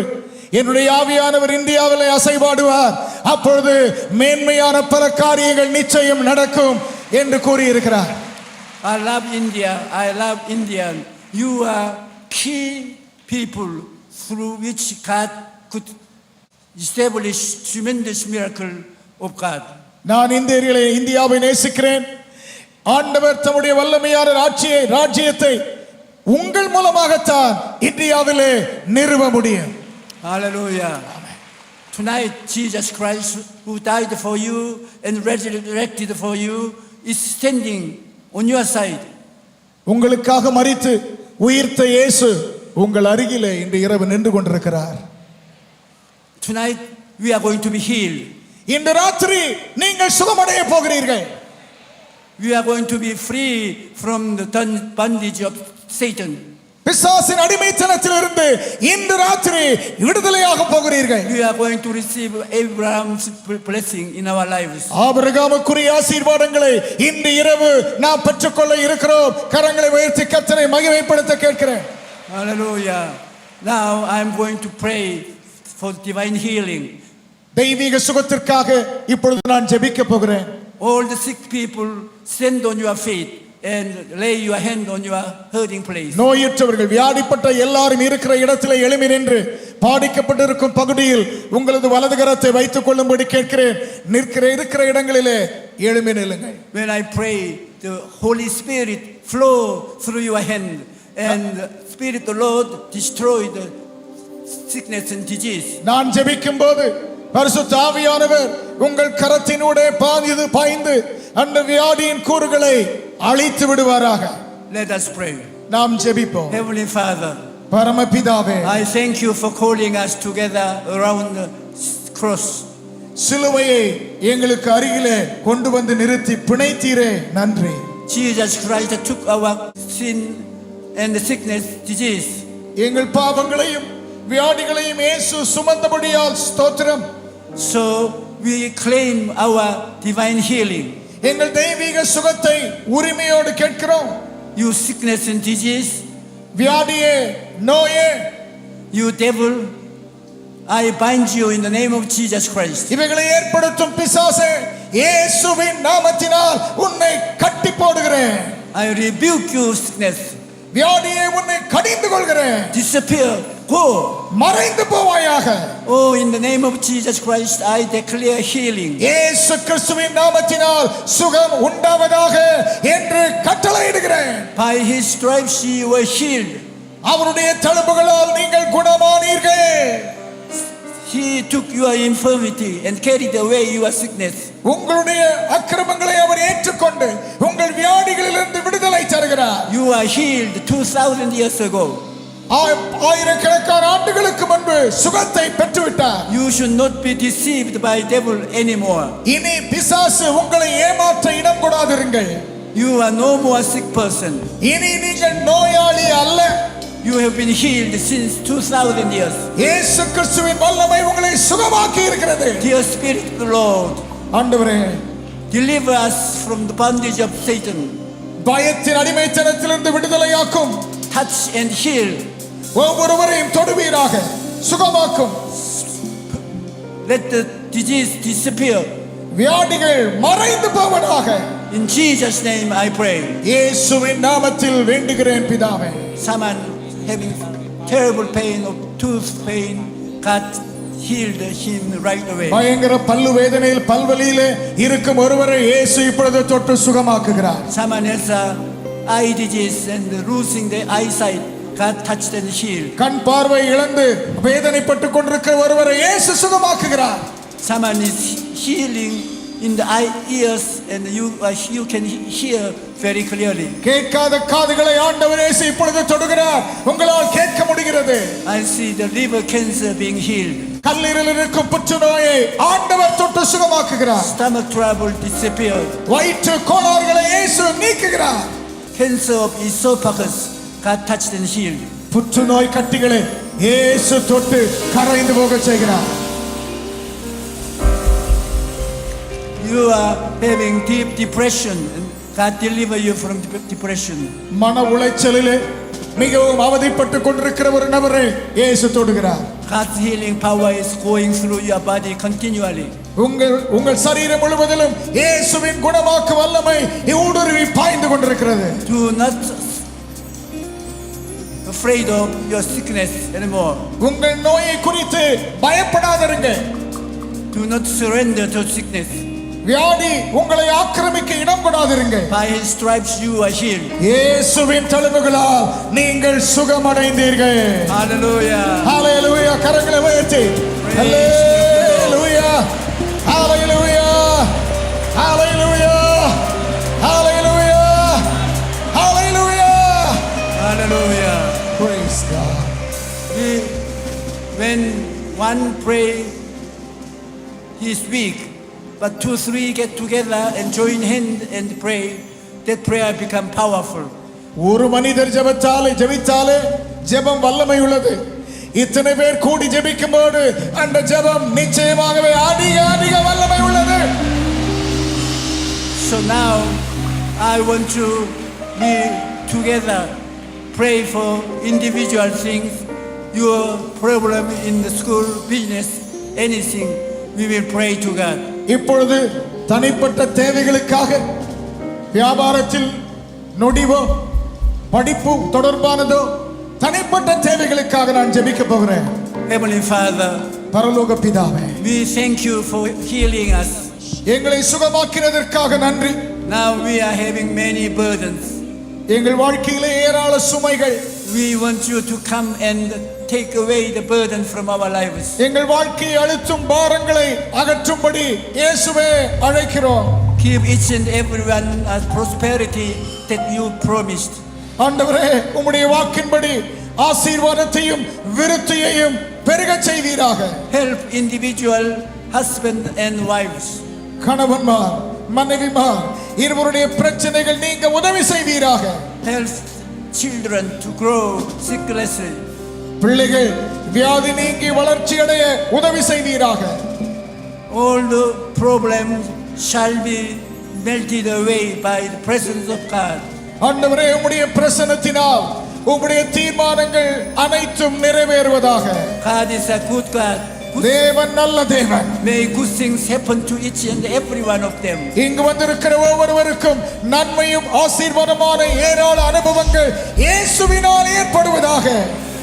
என்னுடைய ஆவியானவர் இந்தியாவிலே அசைவாடுவார், அப்பொழுது மேன்மையான பல காரியங்கள் நிச்சயம் நடக்கும் என்று கூறியிருக்கிறார். I love India. I love Indian. You are key people through which God could establish tremendous miracle of God. நான் இந்தியாவை நேசிக்கிறேன். ஆண்டவர் தம்முடைய வல்லமையான ராஜ்யத்தை உங்கள் மூலமாகத்தான் இந்தியாவிலே நிறுவ முடியும். Hallelujah. Tonight, Jesus Christ, who died for you and resurrected for you, is standing on your side. உங்களுக்காக மரித்து உயிர்த்த இயேசு உங்கள் அருகிலே இன்று இரவு நின்று கொண்டிருக்கிறார். Tonight, we are going to be healed. இன்று ராத்திரி நீங்கள் சுகமடைய போகிறீர்கள். We are going to be free from the bondage of Satan. பிசாசின் அடிமைத்தனத்திலிருந்து இன்று ராத்திரி விடுதலையாக போகிறீர்கள். We are going to receive Abraham's blessing in our lives. ஆபிரகாமுக்குரிய ஆசீர்வாதங்களை இன்று இரவு நாம் பெற்றுக்கொள்ள இருக்கிறோம். கரங்களை உயர்த்தி கர்த்தரை மகிமைப்படுத்த கேட்கிறேன். Hallelujah. Now I am going to pray for divine healing. தெய்வீக சுகத்திற்காக இப்பொழுது நான் ஜெபிக்க போகிறேன். All the sick people, stand on your feet and lay your hand on your hurting place. நோயுற்றவர்கள், வியாதிப்பட்ட எல்லாரும் இருக்கிற இடத்திலே எழும்பி நின்று பாதிக்கப்பட்டிருக்கும் பகுதியில் உங்களது வலது கரத்தை வைத்துக் கொள்ளும்படி கேட்கிறேன். இருக்கிற இடங்களிலே எழும்பி நில்லுங்கள். When I pray, the Holy Spirit flow through your hand, and the Spirit of the Lord destroy the sickness and disease. நான் ஜெபிக்கும் போது பரிசுத்த ஆவியானவர் உங்கள் கரத்தினூடே பாய்ந்து அந்த வியாதியின் கூறுகளை அழித்து விடுவாராக. Let us pray. நாம் ஜெபிப்போம். Heavenly Father, பரமபிதாவே, I thank you for calling us together around the cross. சிலுவையை எங்களுக்கு அருகிலே கொண்டு வந்து நிறுத்தி பிணைத்தீரே, நன்றி. Jesus Christ took our sin and the sickness, disease. எங்கள் பாவங்களையும் வியாதிகளையும் இயேசு சுமந்தபடியால் ஸ்தோத்திரம். So we claim our divine healing. எங்கள் தெய்வீக சுகத்தை உரிமையோடு கேட்கிறோம். You sickness and disease, வியாதியே, நோயே, you devil, I bind you in the name of Jesus Christ. இவைகளை ஏற்படுத்தும் பிசாசே, இயேசுவின் நாமத்தினால் உன்னை கட்டி போடுகிறேன். I rebuke you, sickness. வியாதியே, உன்னை கடிந்து கொள்கிறேன். Disappear, go. மறைந்து போவாயாக. Oh, in the name of Jesus Christ, I declare healing. இயேசு கிறிஸ்துவின் நாமத்தினால் சுகம் உண்டாவதாக என்று கட்டளையிடுகிறேன். By his stripes you were healed. அவருடைய தழும்புகளால் நீங்கள் குணமானீர்கள். He took your infirmity and carried away your sickness. உங்களுடைய அக்கிரமங்களை அவர் ஏற்றுக்கொண்டு உங்கள் வியாதிகளிலிருந்து விடுதலை தருகிறார். You are healed 2000 years ago. ஆயிரக்கணக்கான ஆண்டுகளுக்கு முன்பு சுகத்தை பெற்றுவிட்டார். You should not be deceived by devil anymore. இனி பிசாசு உங்களை ஏமாற்ற இடம் கொடாதிருங்கள். You are no more sick person. இனி நீங்கள் நோயாளி அல்ல. You have been healed since 2000 years. இயேசு கிறிஸ்துவின் வல்லமை உங்களை சுகமாக்கி இருக்கிறது. Dear Spirit of the Lord, ஆண்டவரே, deliver us from the bondage of Satan. பயத்தின் அடிமைத்தனத்திலிருந்து விடுதலையாக்கும். Touch and heal. ஒவ்வொருவரையும் தொடுவீராக, சுகமாக்கும். Let the disease disappear. வியாதிகள் மறைந்து போவதாக. In Jesus' name I pray. இயேசுவின் நாமத்தில் வேண்டுகிறேன் பிதாவே. Someone having terrible pain of tooth pain, God healed him right away. பயங்கர பல்லு வேதனையில் பல்வலியிலே இருக்கும் ஒருவரை இயேசு இப்பொழுது தொட்டு சுகமாக்குகிறார். Someone has eye disease and losing the eyesight, God touched and healed. கண் பார்வை இழந்து வேதனைப்பட்டுக் கொண்டிருக்கிற ஒருவரை இயேசு சுகமாக்குகிறார். Someone is healing in the ears and you can hear very clearly. கேட்காத காதுகளை ஆண்டவர் இயேசு இப்பொழுது தொடுகிறார். உங்களால் கேட்க முடிகிறது. I see the liver cancer being healed. கல்லீரலில் இருக்கும் புற்றுநோயை ஆண்டவர் தொட்டு சுகமாக்குகிறார். Stomach trouble disappeared. வயிற்று கோளாறுகளை இயேசு நீக்குகிறார். Cancer of esophagus, God touched and healed. புற்றுநோய் கட்டிகளை இயேசு தொட்டு கரைந்து போக செய்கிறார். you are having deep depression, and God deliver you from depression. மன உளைச்சலிலே மிகவும் அவதிப்பட்டு கொண்டிருக்கிற ஒரு நபரை இயேசு தொடுகிறார். God's healing power is going through your body continually. உங்கள் சரீரம் முழுவதிலும் இயேசுவின் குணமாக்கு வல்லமை ஊடுருவி பாய்ந்து கொண்டிருக்கிறது. Do not afraid of your sickness anymore. உங்கள் நோயை குறித்து பயப்படாதீங்க. Do not surrender to sickness. வியாதி உங்களை ஆக்கிரமிக்க இடம் கொடாதீங்க. By His stripes you are healed. இயேசுவின் தழும்புகளால் நீங்கள் சுகமடைந்தீர்கள். Hallelujah. Hallelujah. கரங்களை உயர்த்தி Hallelujah. Hallelujah. Hallelujah. Hallelujah. Hallelujah. Hallelujah. Praise God. When one pray, he is weak. But 2-3 get together and join hand and pray, that prayer become powerful. ஒரு மனிதர் ஜெபித்தாலே ஜெபம் வல்லமை உள்ளது. இத்தனை பேர் கூடி ஜெபிக்கும்போது அந்த ஜெபம் நிச்சயமாகவே அதிக வல்லமை உள்ளது. So now I want to be together, pray for individual things, your problem in the school, business, anything, we will pray to God. இப்பொழுது தனிப்பட்ட தேவைகளுக்காக வியாபாரத்தில் நொடிவோ படிப்பு தொடர்பானதோ தனிப்பட்ட தேவைகளுக்காக நான் ஜெபிக்க போகிறேன். Heavenly Father, பரலோக பிதாவே, we thank you for healing us. எங்களை சுகமாக்கினதற்காக நன்றி. Now we are having many burdens. எங்கள் வாழ்க்கையிலே ஏராள சுமைகள். We want you to come and take away the burden from our lives. எங்கள் வாழ்க்கையை அழுத்தும் பாரங்களை அகற்றும்படி இயேசுவே அழைக்கிறோம். Give each and everyone a prosperity that you promised. ஆண்டவரே, உம்முடைய வாக்கின்படி ஆசீர்வாதத்தையும் விருத்தியையும் பெருகச் செய்வீராக. Help individual husband and wives. கணவன்மார் மனைவிமார் இருவருடைய பிரச்சனைகள் நீங்க உதவி செய்வீராக. Help children to grow sicknessly. பிள்ளைகள் வியாதி நீங்கி வளர்ச்சி அடைய உதவி செய்வீராக. All the problems shall be melted away by the presence of God. ஆண்டவரே, உம்முடைய பிரசன்னத்தினால் உம்முடைய தீர்மானங்கள் அனைத்தும் நிறைவேறுவதாக. God is a good God. தேவன் நல்ல தேவன். May good things happen to each and every one of them. இங்கு வந்திருக்கிற ஒவ்வொருவருக்கும் நன்மையும் ஆசீர்வாதமான ஏராள அனுபவங்கள் இயேசுவினால் ஏற்படுவதாக.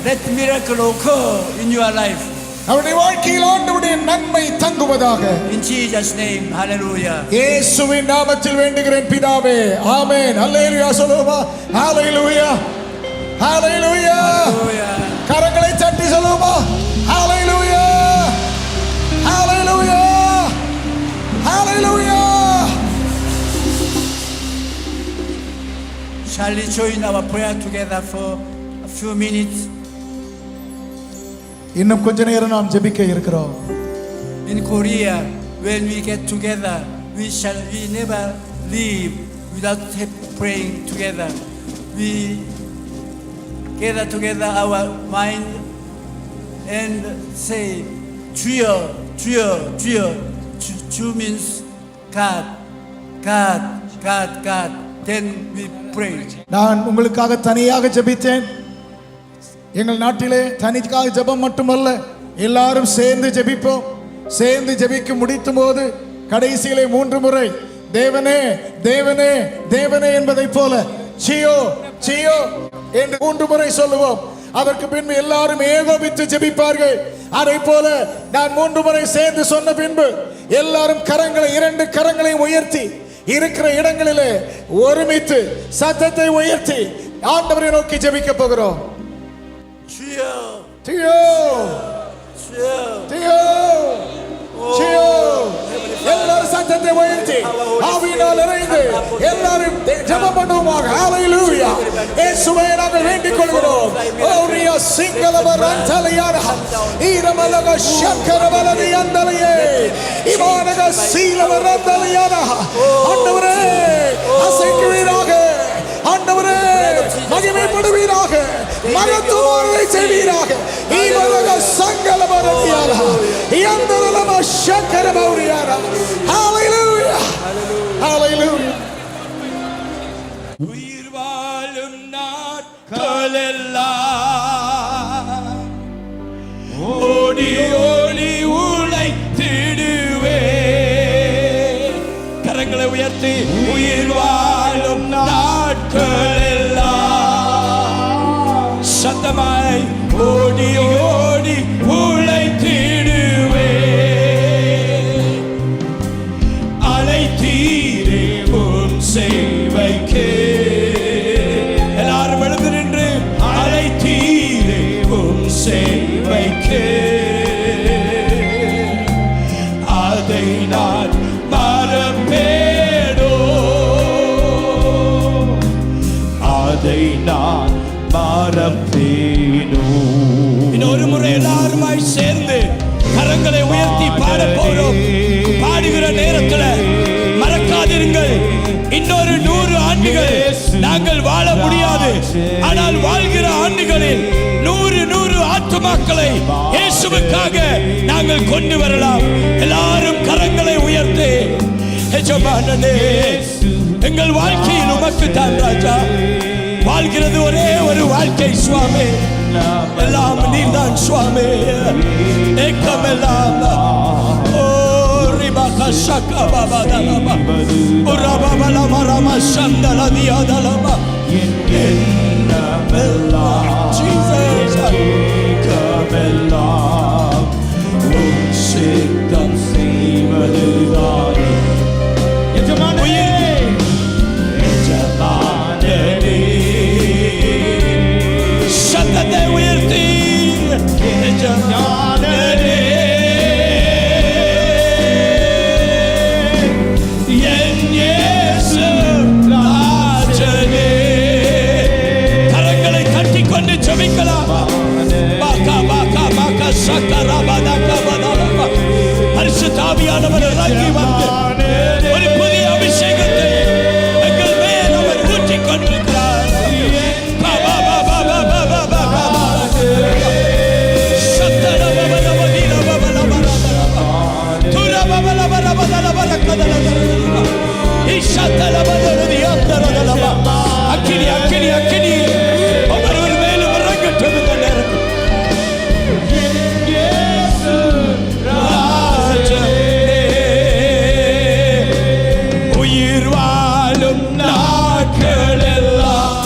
Let miracle occur in your life. அவருடைய வாழ்க்கையில் ஆண்டவருடைய நன்மை தங்குவதாக. In Jesus' name, hallelujah. இயேசுவின் நாமத்தில் வேண்டுகிறேன் பிதாவே. ஆமென். அல்லேலூயா சொல்லுவோமா? ஹalleluya. ஹalleluya. Hallelujah. கரங்களை தட்டி சொல்லுவோமா? ஹalleluya. ஹalleluya. ஹalleluya. Shall we join our prayer together for a few minutes? இன்னும் கொஞ்ச நேரம் நாம் ஜெபிக்க இருக்கிறோம். In Korea, when we get together, we never leave without praying together. We gather together our mind and say, Juyo, Juyo, Juyo. Ju means God, God, God, God. Then we pray. நான் உங்களுக்காக தனியாக ஜெபித்தேன். எங்கள் நாட்டிலே தனிக்காக ஜெபம் மட்டுமல்ல, எல்லாரும் சேர்ந்து ஜெபிப்போம். சேர்ந்து ஜெபிக்க முடித்தும் போது கடைசியிலே 3 முறை தேவனே தேவனே தேவனே என்பதை போல சியோ சியோ என்று 3 முறை சொல்லுவோம். அதற்கு பின்பு எல்லாரும் ஏகோபித்து ஜெபிப்பார்கள். அதை போல நான் 3 முறை சேர்ந்து சொன்ன பின்பு எல்லாரும் கரங்களை 2 கரங்களையும் உயர்த்தி இருக்கிற இடங்களிலே ஒருமித்து சத்தத்தை உயர்த்தி ஆண்டவரை நோக்கி ஜெபிக்க போகிறோம். Juyo, Tio! Juyo. Tio! Tio! எல்லாரும் சத்தத்தை உயர்த்தி ஆவியினால் நிறைந்து எல்லாரும் ஜெபம் பண்ணுவோமாக. ஹalleluya. இயேசுவே நாங்கள் வேண்டிக் கொள்கிறோம். ஓரியா சிங்கலவரந்தலையார ஈரமலக சக்கரவலதியந்தலையே இமானக சீலவரந்தலையார ஆண்டவரே அசைக்குவீராக. ஆண்டவரே மகிமைப்படுவீராக. மகத்துவத்தை செய்வீராக. ஈமலக சங்கலவரதியார இயந்தலம சக்கரவௌரியார. ஹalleluya. உயிர் வாழும் நாட்களெல்லாம் ஓடி ஓடி உழைத்திடுவே. கரங்களை உயர்த்தி உயிர் வாழும் நாட்களெல்லாம் சத்தமாய் ஓடி ஓடி உழைத்திடுவே. அழைத்தீரே உம் சேவைக்கு. எல்லாரும் எழுந்து நின்று அழைத்தீரே உம் சேவைக்கு. அதை நான் மறப்பேனோ, அதை நான் மறப்பேனோ. இன்னொரு முறை எல்லாருமாய் சேர்ந்து கரங்களை உயர்த்தி பாட போறோம். பாடுகிற நேரத்தில் மறக்காதிருங்கள், இன்னொரு 100 ஆண்டுகள் நாங்கள் வாழ முடியாது. ஆனால் வாழ்கிற ஆண்டுகளில் 100 ஆத்துமாக்களை இயேசுவுக்காக நாங்கள் கொண்டு வரலாம். எல்லாரும் கரங்களை உயர்த்தி எஜமானனே, எங்கள் வாழ்க்கையில் உமக்கு தான் ராஜா. வாழ்கிறது ஒரே ஒரு வாழ்க்கை சுவாமி, எல்லாம் நீர்தான் சுவாமி. ஏக்கமெல்லாம் ஓ ரிபக ஷகபப தலப உரபப லமரம சந்தல தியதலப என்னமெல்லாம் ஜீசஸ் ஏக்கமெல்லாம் உம் சித்தம் செய்வதுதான். எஜமானே சத்தத்தை உயர்த்தி எஜமானனே, என் இயேசு ராஜனே. கரங்களை கட்டிக்கொண்டு ஜெபிக்கலாம். பாக்கா பாக்கா பாக்கா சக்கரபதகபதலப. பரிசுத்த ஆவியானவர் இறங்கி வந்து ஒரு புதிய அபிஷேகத்தை எங்கள் மேல் அவர் ஊற்றிக் கொண்டிருக்கிறார். அக்கினி அக்கினி அக்கினி ஒவ்வொருவர் மேலும் இறங்கட்டும். இந்த நேரத்தில் உயிர் வாழும் நாட்களெல்லாம்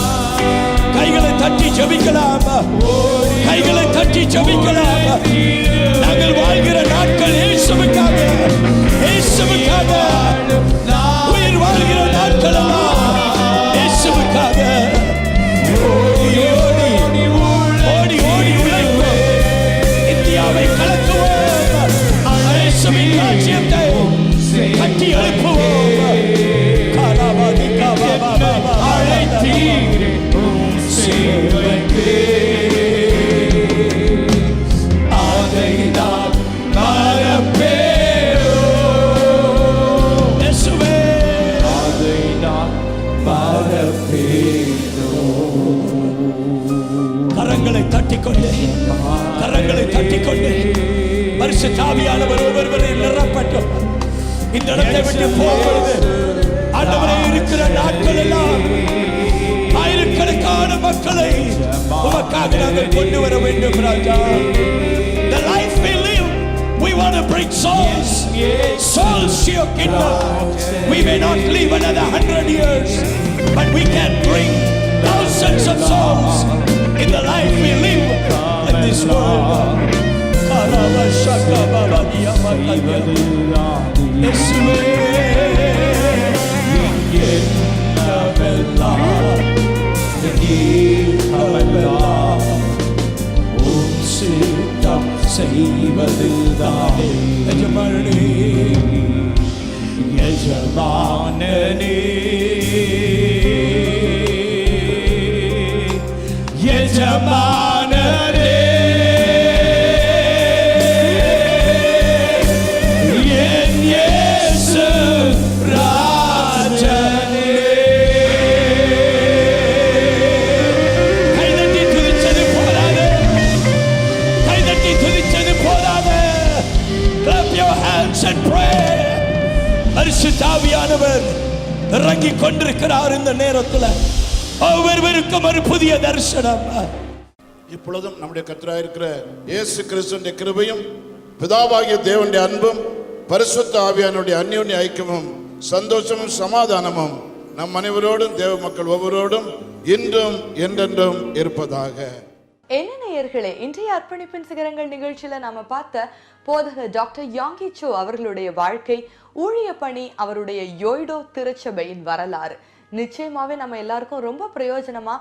கைகளை தட்டி ஜெபிக்கலாம். கைகளை தட்டி ஜெபிக்கலாம். நாங்கள் வாழ்கிற நாட்கள் இயேசுவுக்காக, இயேசுவுக்காக. உயிர் வாழ்கிற நாட்கள் எல்லாம் இயேசுவுக்காக. ஓடி ஓடி ஓடி ஓடி உழைப்போம். இந்தியாவை கலக்குவோம். இயேசுவின் ராஜ்யத்தை கட்டி எழுப்புவோம். காலாபாதி காபாபா அழைத்தீரே உம் சேவைக்கு. அதை நான் மறப்பேனோ. இயேசுவே அதை நான் மறப்பேனோ. கரங்களை தட்டிக்கொண்டு கரங்களை தட்டிக்கொண்டு பரிசுத்த ஆவியானவர் ஒவ்வொருவரையும் நிரப்பட்டும். இந்த இடத்தை விட்டு போகிறது ஆண்டவரே, இருக்கிற நாட்கள் எல்லாம் ஆயிரக்கணக்கான மக்களை உமக்காக நாங்கள் கொண்டு வர வேண்டும் ராஜா. The life we live, we want to bring souls to your kingdom. We may not live another 100 years, but we can bring thousands of souls in the life we live in this world. Yeshuve என்னவெல்லாம் நீவெல்லாம் உம் சித்தம் செய்வதுதானே. எஜமானனே எஜமானனே எஜமானனே என் இயேசு ராஜனே. கைதட்டி துதிச்சது போதாது, கைதட்டி துதிச்சது போதாது. Clap your hands and pray. பரிசுத்த ஆவியானவர் இறங்கி கொண்டிருக்கிறார். இந்த நேரத்தில் ஒவ்வொருவருக்கும் ஒரு புதிய தரிசனம். இப்பொழுதும் நம்முடைய கர்த்தராயிருக்கிற இயேசு கிறிஸ்துவின் கிருபையும் பிதாவாகிய தேவனுடைய அன்பும் பரிசுத்த ஆவியானுடைய அந்யோன்ய ஐக்கியமும் சந்தோஷமும் சமாதானமும் நம் அனைவரோடும் தேவ மக்கள் ஒவ்வொருவரோடும் இன்றும் என்றென்றும் இருப்பதாக. என்ன நேயர்களே, இன்றைய அர்ப்பணிப்பின் சிகரங்கள் நிகழ்ச்சியில நாம பார்த்த போதகர் டாக்டர் யாங்கி சோ அவர்களுடைய வாழ்க்கை, ஊழிய பணி, அவருடைய யோய்டோ திருச்சபையின் வரலாறு நிச்சயமாவே நம்ம எல்லாருக்கும் ரொம்ப பிரயோஜனமா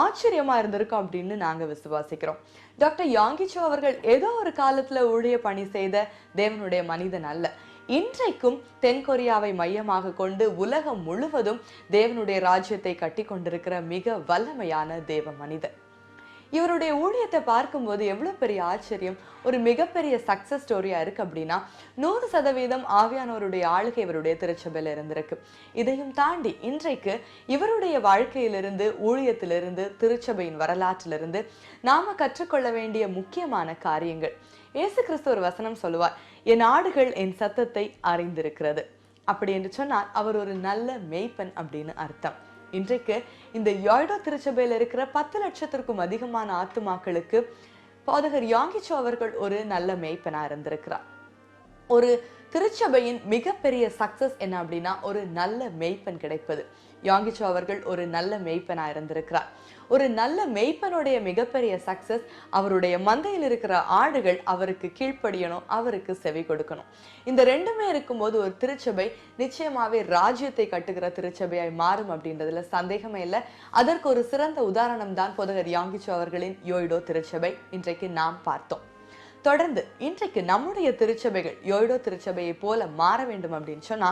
ஆச்சரியமா இருந்திருக்கும் அப்படின்னு நாங்க விசுவாசிக்கிறோம். டாக்டர் யாங்கி சோ அவர்கள் ஏதோ ஒரு காலத்துல ஊழிய பணி செய்த தேவனுடைய மனிதன் அல்ல. இன்றைக்கும் தென்கொரியாவை மையமாக கொண்டு உலகம் முழுவதும் தேவனுடைய ராஜ்யத்தை கட்டி கொண்டிருக்கிற மிக வல்லமையான தேவ மனிதன். இவருடைய ஊழியத்தை பார்க்கும்போது எவ்வளவு பெரிய ஆச்சரியம், ஒரு மிகப்பெரிய சக்சஸ் ஸ்டோரியா இருக்கு அப்படின்னா 100% ஆவியானவருடைய ஆளுகை இவருடைய திருச்சபையில இருந்திருக்கு. இதையும் தாண்டி இன்றைக்கு இவருடைய வாழ்க்கையிலிருந்து, ஊழியத்திலிருந்து, திருச்சபையின் வரலாற்றிலிருந்து நாம கற்றுக்கொள்ள வேண்டிய முக்கியமான காரியங்கள். இயேசு கிறிஸ்து ஒரு வசனம் சொல்லுவார், என் ஆடுகள் என் சத்தத்தை அறிந்திருக்கிறது. அப்படி என்று சொன்னால் அவர் ஒரு நல்ல மேய்ப்பன் அப்படின்னு அர்த்தம். இன்றைக்கு இந்த யோய்டோ திருச்சபையில் இருக்கிற 10 லட்சத்திற்கும் அதிகமான ஆத்துமாக்களுக்கு போதகர் யாங்கி சோ அவர்கள் ஒரு நல்ல மேய்ப்பனா இருந்திருக்கிறார். ஒரு திருச்சபையின் மிகப்பெரிய சக்சஸ் என்ன அப்படின்னா ஒரு நல்ல மேய்ப்பன் கிடைப்பது. யாங்கி சோ அவர்கள் ஒரு நல்ல மேய்ப்பனா இருந்திருக்கிறார். ஒரு நல்ல மேய்ப்பனுடைய மிகப்பெரிய சக்சஸ், அவருடைய மந்தையில் இருக்கிற ஆடுகள் அவருக்கு கீழ்ப்படியணும், அவருக்கு செவி கொடுக்கணும். இந்த ரெண்டுமே இருக்கும்போது ஒரு திருச்சபை நிச்சயமாவே ராஜ்யத்தை கட்டுகிற திருச்சபையாய் மாறும் அப்படின்றதுல சந்தேகமே இல்லை. அதற்கு ஒரு சிறந்த உதாரணம் தான் போதகர் யாங்கி சோ அவர்களின் யோய்டோ திருச்சபை இன்றைக்கு நாம் பார்த்தோம். தொடர்ந்து இன்றைக்கு நம்முடைய திருச்சபைகள் யோய்டோ திருச்சபையை போல மாற வேண்டும் அப்படின்னு சொன்னா,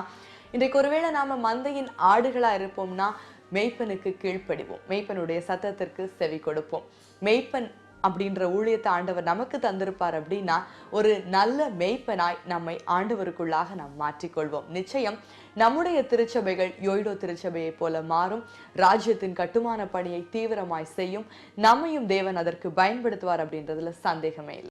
இன்றைக்கு ஒருவேளை நாம மந்தையின் ஆடுகளா இருப்போம்னா மெய்ப்பனுக்கு கீழ்ப்படிவோம், மெய்ப்பனுடைய சத்தத்திற்கு செவி கொடுப்போம். மெய்ப்பன் அப்படின்ற ஊழியத்தை ஆண்டவர் நமக்கு தந்திருப்பார் அப்படின்னா ஒரு நல்ல மெய்ப்பனாய் நம்மை ஆண்டவருக்குள்ளாக நாம் மாற்றிக்கொள்வோம். நிச்சயம் நம்முடைய திருச்சபைகள் யோய்டோ திருச்சபையை போல மாறும், ராஜ்யத்தின் கட்டுமான பணியை தீவிரமாய் செய்யும், நம்மையும் தேவன் அதற்கு பயன்படுத்துவார் அப்படின்றதுல சந்தேகமே இல்லை.